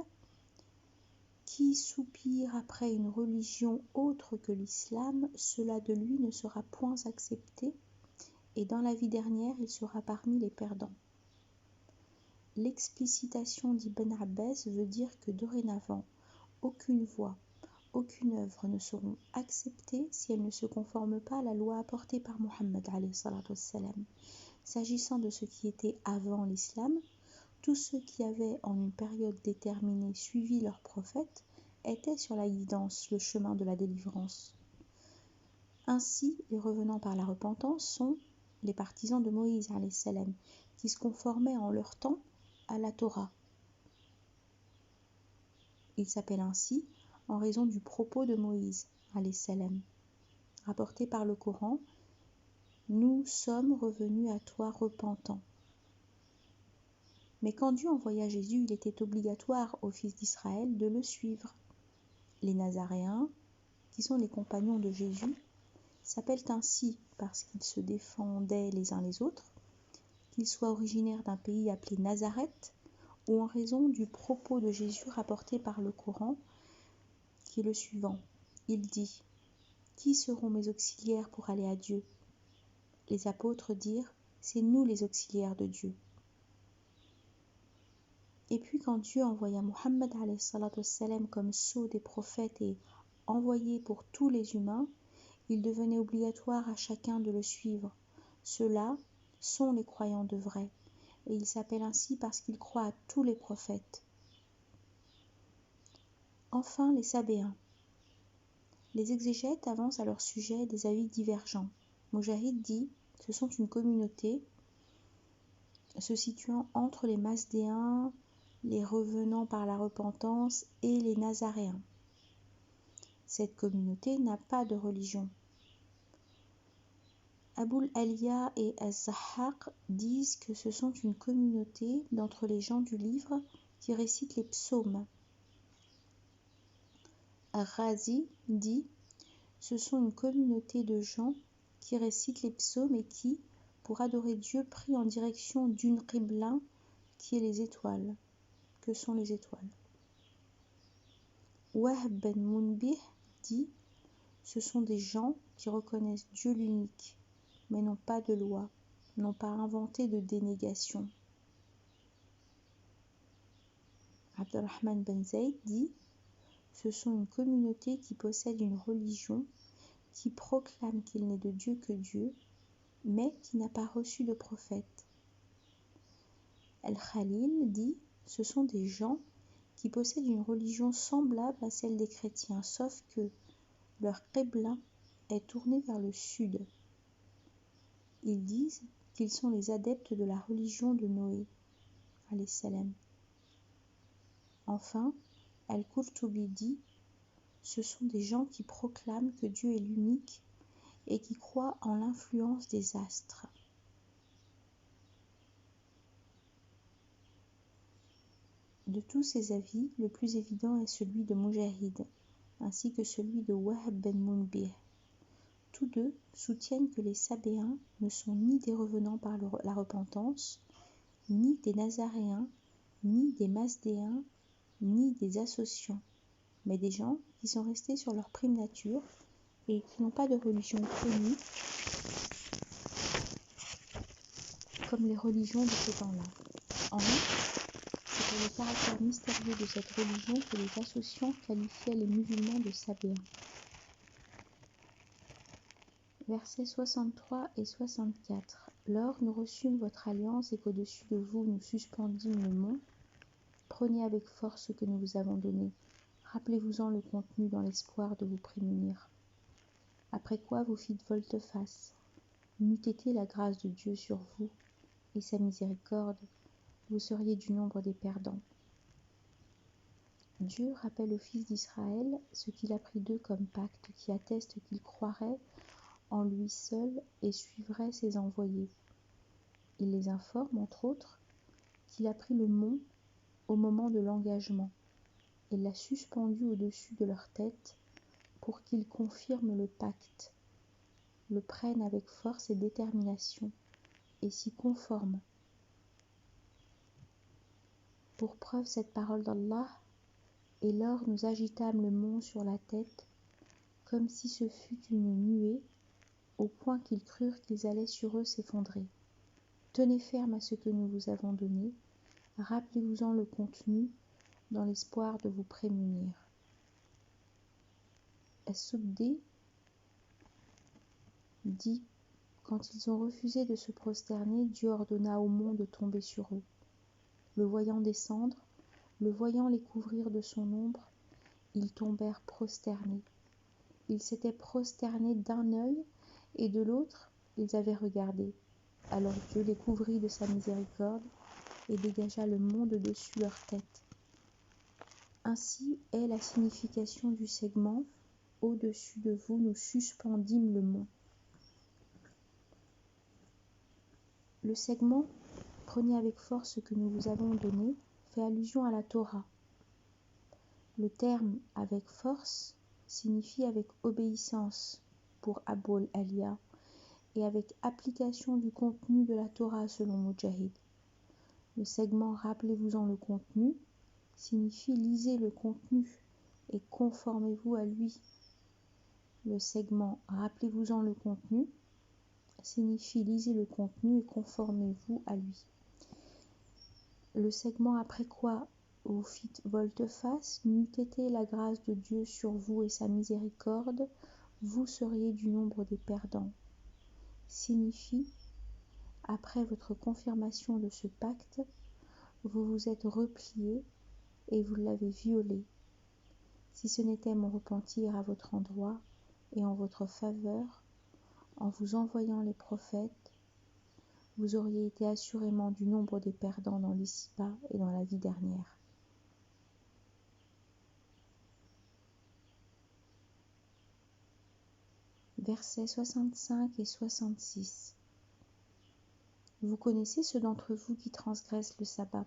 qui soupire après une religion autre que l'islam, cela de lui ne sera point accepté et dans la vie dernière il sera parmi les perdants. L'explicitation d'Ibn Abbas veut dire que dorénavant, aucune voix, aucune œuvre ne seront acceptées si elles ne se conforment pas à la loi apportée par Mohammed alayhi salatu wassalam. S'agissant de ce qui était avant l'islam, tous ceux qui avaient en une période déterminée suivi leur prophète étaient sur la guidance, le chemin de la délivrance. Ainsi, les revenants par la repentance sont les partisans de Moïse alayhi salam, qui se conformaient en leur temps à la Torah. Ils s'appellent ainsi en raison du propos de Moïse alayhi salam, rapporté par le Coran: nous sommes revenus à toi repentants. Mais quand Dieu envoya Jésus, il était obligatoire aux fils d'Israël de le suivre. Les Nazaréens, qui sont les compagnons de Jésus, s'appellent ainsi parce qu'ils se défendaient les uns les autres, qu'ils soient originaires d'un pays appelé Nazareth, ou en raison du propos de Jésus rapporté par le Coran, qui est le suivant. Il dit: qui seront mes auxiliaires pour aller à Dieu? Les apôtres dirent: c'est nous les auxiliaires de Dieu. Et puis quand Dieu envoya Muhammad alayhi salatu wassalam comme sceau des prophètes et envoyé pour tous les humains, il devenait obligatoire à chacun de le suivre. Ceux-là sont les croyants de vrai, et ils s'appellent ainsi parce qu'ils croient à tous les prophètes. Enfin, les Sabéens. Les exégètes avancent à leur sujet des avis divergents. Mujahid dit: ce sont une communauté se situant entre les Masdéens, les revenants par la repentance et les Nazaréens. Cette communauté n'a pas de religion. Aboul Aliya et Az-Zahhaq disent que ce sont une communauté d'entre les gens du livre qui récitent les psaumes. Ar-Razi dit: ce sont une communauté de gens qui récitent les psaumes et qui, pour adorer Dieu, prient en direction d'une qibla qui est les étoiles. Que sont les étoiles? Wahb ben Munbih dit: ce sont des gens qui reconnaissent Dieu l'unique, mais n'ont pas de loi, n'ont pas inventé de dénégation. Abdurrahman ben Zayd dit: ce sont une communauté qui possède une religion, qui proclame qu'il n'est de Dieu que Dieu, mais qui n'a pas reçu de prophète. Al-Khalil dit: ce sont des gens qui possèdent une religion semblable à celle des chrétiens, sauf que leur qibla est tournée vers le sud. Ils disent qu'ils sont les adeptes de la religion de Noé, alayhi salam. Enfin, Al-Qurtubi dit: ce sont des gens qui proclament que Dieu est l'unique et qui croient en l'influence des astres. De tous ces avis, le plus évident est celui de Mujahid, ainsi que celui de Wahb ben Munbih. Tous deux soutiennent que les Sabéens ne sont ni des revenants par la repentance, ni des Nazaréens, ni des Masdéens, ni des associants, mais des gens qui sont restés sur leur prime nature et qui n'ont pas de religion connue comme les religions de ce temps-là. En outre, c'est pour le caractère mystérieux de cette religion que les associants qualifiaient les musulmans de Sabéens. Versets 63 et 64. Lors nous reçûmes votre alliance et qu'au-dessus de vous nous suspendîmes le mont, prenez avec force ce que nous vous avons donné. Rappelez-vous-en le contenu dans l'espoir de vous prémunir. Après quoi vous fîtes volte-face. N'eût été la grâce de Dieu sur vous et sa miséricorde, vous seriez du nombre des perdants. Dieu rappelle aux fils d'Israël ce qu'il a pris d'eux comme pacte, qui atteste qu'ils croiraient en lui seul et suivraient ses envoyés. Il les informe, entre autres, qu'il a pris le mont au moment de l'engagement et l'a suspendu au-dessus de leur tête pour qu'ils confirment le pacte, le prennent avec force et détermination et s'y conforment. Pour preuve cette parole d'Allah, et lors nous agitâmes le mont sur la tête, comme si ce fût une nuée, au point qu'ils crurent qu'ils allaient sur eux s'effondrer. Tenez ferme à ce que nous vous avons donné, Rappelez-vous-en le contenu dans l'espoir de vous prémunir. As-Suddi dit: quand ils ont refusé de se prosterner, Dieu ordonna au mont de tomber sur eux. Le voyant descendre, le voyant les couvrir de son ombre, ils tombèrent prosternés. Ils s'étaient prosternés d'un œil, et de l'autre, ils avaient regardé. Alors Dieu les couvrit de sa miséricorde et dégagea le mont de dessus leur tête. Ainsi est la signification du segment: au-dessus de vous, nous suspendîmes le mont. Le segment: prenez avec force ce que nous vous avons donné, fait allusion à la Torah. Le terme avec force signifie avec obéissance pour Abol Alia et avec application du contenu de la Torah selon Mujahid. Le segment rappelez-vous-en le contenu signifie lisez le contenu et conformez-vous à lui. Le segment rappelez-vous-en le contenu signifie lisez le contenu et conformez-vous à lui. Le segment après quoi vous fîtes volte-face, n'eût été la grâce de Dieu sur vous et sa miséricorde, vous seriez du nombre des perdants. Signifie, après votre confirmation de ce pacte, vous vous êtes repliés et vous l'avez violé. Si ce n'était mon repentir à votre endroit et en votre faveur, en vous envoyant les prophètes, vous auriez été assurément du nombre des perdants dans l'ici-bas et dans la vie dernière. Versets 65 et 66. Vous connaissez ceux d'entre vous qui transgressent le sabbat.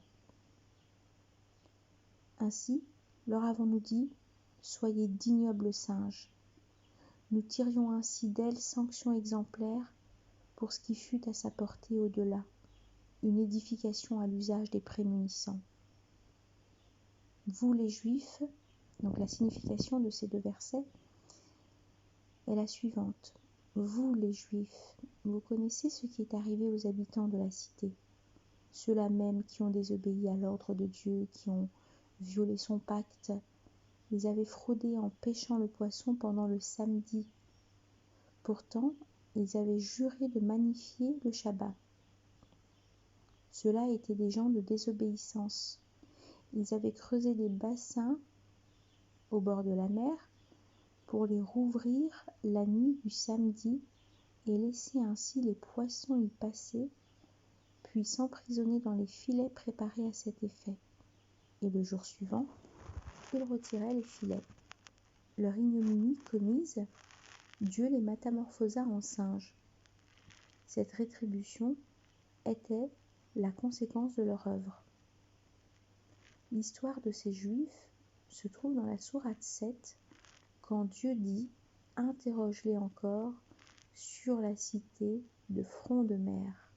Ainsi, leur avons-nous dit: soyez d'ignobles singes. Nous tirions ainsi d'elles sanction exemplaire pour ce qui fut à sa portée au-delà, une édification à l'usage des prémunissants. Vous les Juifs, donc la signification de ces deux versets est la suivante. Vous les Juifs, vous connaissez ce qui est arrivé aux habitants de la cité, ceux-là même qui ont désobéi à l'ordre de Dieu, qui ont violé son pacte, ils avaient fraudé en pêchant le poisson pendant le samedi. Pourtant, ils avaient juré de magnifier le Shabbat. Ceux-là étaient des gens de désobéissance. Ils avaient creusé des bassins au bord de la mer pour les rouvrir la nuit du samedi et laisser ainsi les poissons y passer, puis s'emprisonner dans les filets préparés à cet effet. Et le jour suivant, ils retiraient les filets. Leur ignominie commise, Dieu les métamorphosa en singes. Cette rétribution était la conséquence de leur œuvre. L'histoire de ces Juifs se trouve dans la sourate 7, quand Dieu dit « Interroge-les encore sur la cité de front de mer,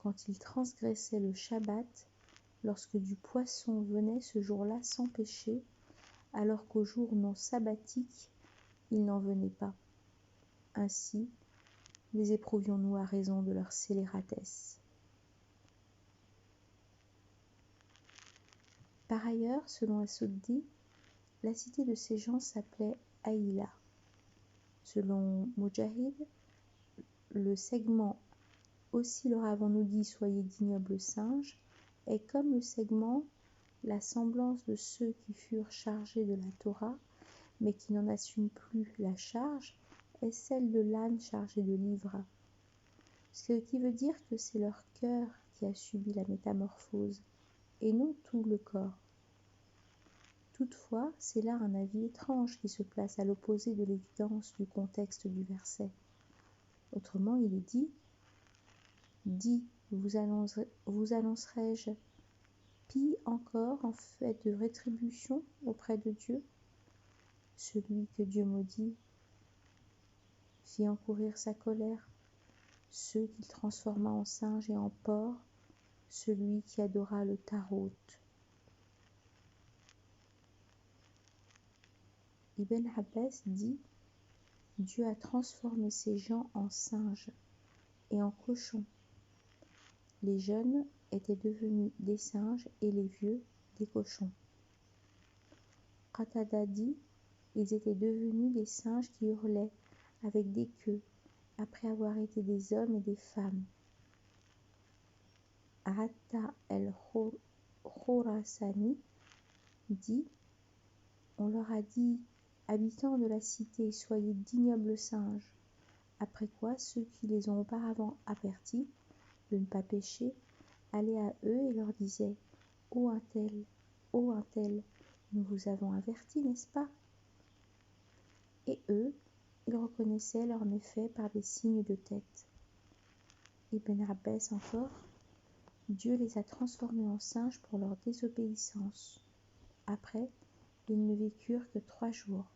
quand ils transgressaient le Shabbat, lorsque du poisson venait ce jour-là sans péché, alors qu'au jour non sabbatique, il n'en venait pas. Ainsi, les éprouvions-nous à raison de leur scélératesse. » Par ailleurs, selon As-Suddi, la cité de ces gens s'appelait Aïla. Selon Mujahid, le segment « Aussi leur avons-nous dit soyez d'ignobles singes » est comme le segment « La semblance de ceux qui furent chargés de la Torah, mais qui n'en assument plus la charge, est celle de l'âne chargé de livres. » Ce qui veut dire que c'est leur cœur qui a subi la métamorphose, et non tout le corps. Toutefois, c'est là un avis étrange qui se place à l'opposé de l'évidence du contexte du verset. Autrement, il est dit « Dis, vous annoncerai-je pis encore en fait de rétribution auprès de Dieu? Celui que Dieu maudit fit encourir sa colère, ceux qu'il transforma en singes et en porcs, celui qui adora le tarot. » Ibn Abbas dit « Dieu a transformé ces gens en singes et en cochons. Les jeunes étaient devenus des singes et les vieux des cochons. Qatada dit, ils étaient devenus des singes qui hurlaient avec des queues après avoir été des hommes et des femmes. Atta el-Khorasani dit, on leur a dit, habitants de la cité, soyez d'ignobles singes. Après quoi, ceux qui les ont auparavant avertis de ne pas pécher allaient à eux et leur disaient, ô un tel, nous vous avons avertis, n'est-ce pas? Et eux, ils reconnaissaient leurs méfaits par des signes de tête. Ibn Abbas encore, Dieu les a transformés en singes pour leur désobéissance. Après, ils ne vécurent que 3 jours.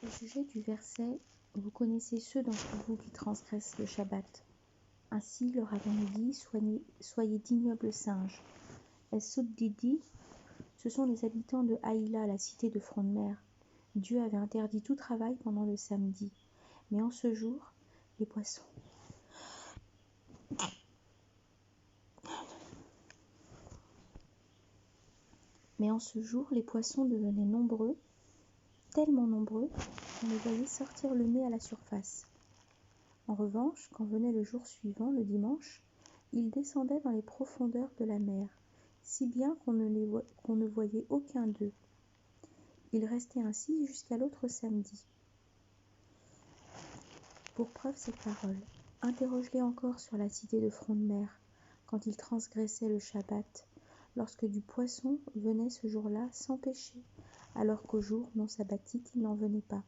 Au sujet du verset, vous connaissez ceux d'entre vous qui transgressent le Shabbat. Ainsi leur avons-nous dit, soyez d'ignobles singes. Es-Suddidi, ce sont les habitants de Haïla, la cité de front de mer. Dieu avait interdit tout travail pendant le samedi, mais en ce jour, les poissons devenaient nombreux, tellement nombreux qu'on les voyait sortir le nez à la surface. En revanche, quand venait le jour suivant, le dimanche, ils descendaient dans les profondeurs de la mer, si bien qu'on ne voyait aucun d'eux. Ils restaient ainsi jusqu'à l'autre samedi. Pour preuve cette parole, interroge-les encore sur la cité de front de mer, quand ils transgressaient le Shabbat, lorsque du poisson venait ce jour-là sans péché, alors qu'au jour non sabbatique il n'en venait pas.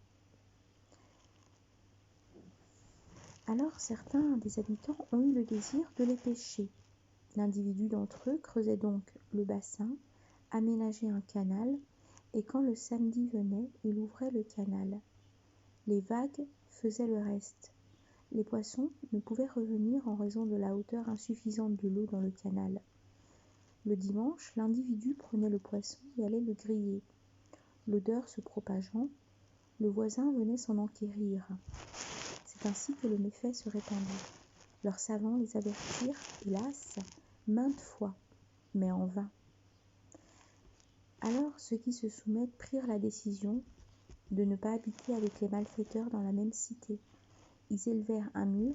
Alors certains des habitants ont eu le désir de les pêcher. L'individu d'entre eux creusait donc le bassin, aménageait un canal, et quand le samedi venait, il ouvrait le canal. Les vagues faisaient le reste. Les poissons ne pouvaient revenir en raison de la hauteur insuffisante de l'eau dans le canal. Le dimanche, l'individu prenait le poisson et allait le griller. L'odeur se propageant, le voisin venait s'en enquérir. C'est ainsi que le méfait se répandit. Leurs savants les avertirent, hélas, maintes fois, mais en vain. Alors ceux qui se soumettent prirent la décision de ne pas habiter avec les malfaiteurs dans la même cité. Ils élevèrent un mur,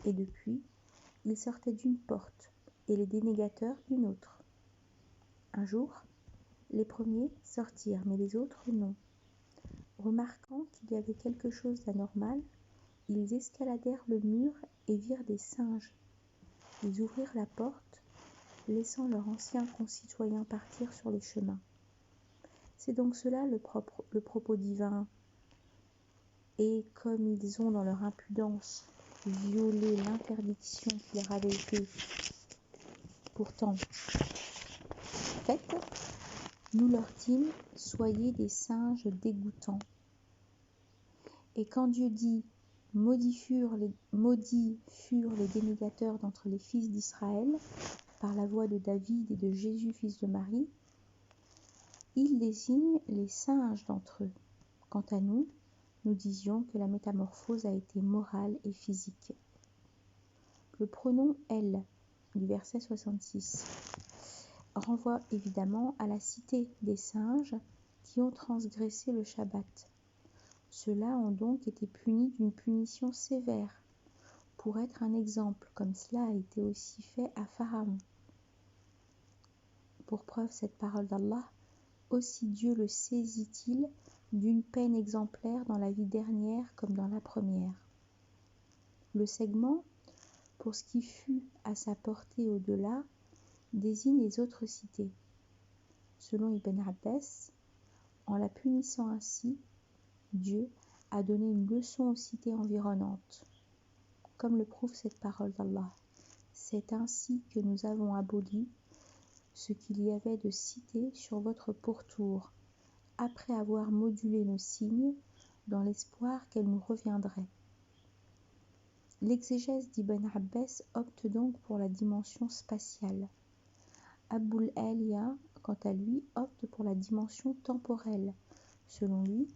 et depuis, ils sortaient d'une porte, et les dénégateurs d'une autre. Un jour, les premiers sortirent, mais les autres non. Remarquant qu'il y avait quelque chose d'anormal, ils escaladèrent le mur et virent des singes. Ils ouvrirent la porte, laissant leurs anciens concitoyens partir sur les chemins. C'est donc cela le propos divin. Et comme ils ont dans leur impudence violé l'interdiction qui leur avait été pourtant faite, nous leur dîmes, soyez des singes dégoûtants. Et quand Dieu dit, maudits furent les dénégateurs d'entre les fils d'Israël, par la voix de David et de Jésus, fils de Marie, il désigne les singes d'entre eux. Quant à nous, nous disions que la métamorphose a été morale et physique. Le pronom « elle » du verset 66 renvoie évidemment à la cité des singes qui ont transgressé le Shabbat. Ceux-là ont donc été punis d'une punition sévère, pour être un exemple, comme cela a été aussi fait à Pharaon. Pour preuve cette parole d'Allah, aussi Dieu le saisit-il d'une peine exemplaire dans la vie dernière comme dans la première. Le segment, pour ce qui fut à sa portée au-delà, désigne les autres cités. Selon Ibn Abbas, en la punissant ainsi, Dieu a donné une leçon aux cités environnantes. Comme le prouve cette parole d'Allah, c'est ainsi que nous avons aboli ce qu'il y avait de cités sur votre pourtour, après avoir modulé nos signes dans l'espoir qu'elles nous reviendraient. L'exégèse d'Ibn Abbas opte donc pour la dimension spatiale. Abul Aliya, quant à lui, opte pour la dimension temporelle. Selon lui,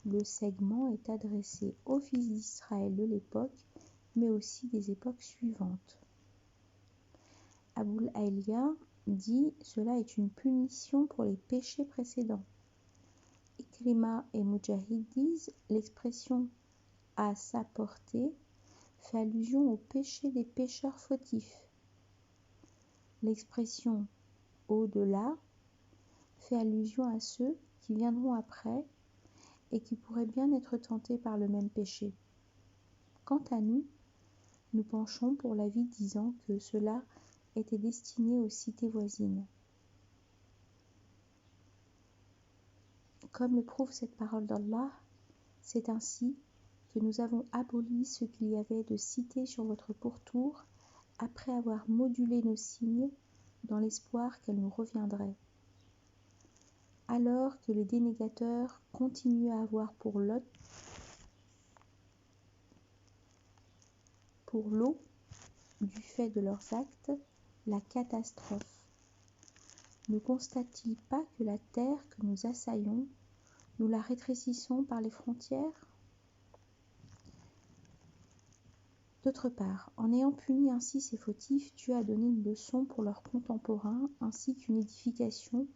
le segment est adressé aux fils d'Israël de l'époque, mais aussi des époques suivantes. Abul Aliya dit « Cela est une punition pour les péchés précédents ». Ikrima et Mujahid disent « L'expression « à sa portée » fait allusion au péché des pécheurs fautifs. L'expression « au-delà » fait allusion à ceux qui viendront après et qui pourraient bien être tentés par le même péché. Quant à nous, nous penchons pour l'avis disant que cela était destiné aux cités voisines. Comme le prouve cette parole d'Allah, c'est ainsi que nous avons aboli ce qu'il y avait de cités sur votre pourtour après avoir modulé nos signes dans l'espoir qu'elles nous reviendraient. Alors que les dénégateurs continuent à avoir pour lot du fait de leurs actes la catastrophe. Ne constate-t-il pas que la terre que nous assaillons, nous la rétrécissons par les frontières ? D'autre part, en ayant puni ainsi ces fautifs, Dieu a donné une leçon pour leurs contemporains ainsi qu'une édification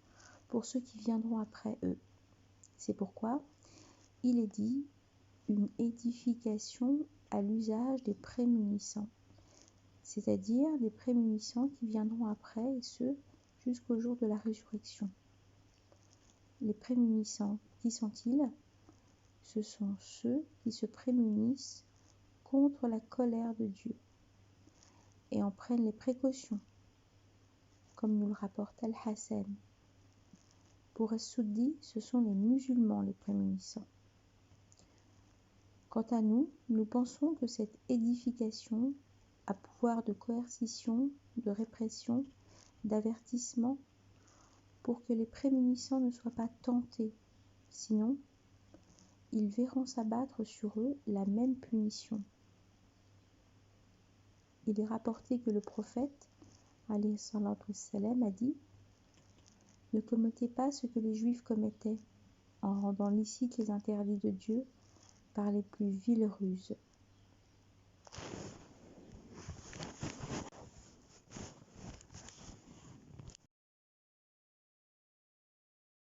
pour ceux qui viendront après eux. C'est pourquoi il est dit une édification à l'usage des prémunissants, c'est-à-dire des prémunissants qui viendront après et ce jusqu'au jour de la résurrection. Les prémunissants, qui sont-ils ? Ce sont ceux qui se prémunissent contre la colère de Dieu et en prennent les précautions, comme nous le rapporte Al-Hassan. Pour As-Suddi, ce sont les musulmans les prémunissants. Quant à nous, nous pensons que cette édification a pouvoir de coercition, de répression, d'avertissement, pour que les prémunissants ne soient pas tentés, sinon ils verront s'abattre sur eux la même punition. Il est rapporté que le prophète, alayhi salatu wassalam, a dit « Ne commettez pas ce que les Juifs commettaient, en rendant licites les interdits de Dieu par les plus viles ruses.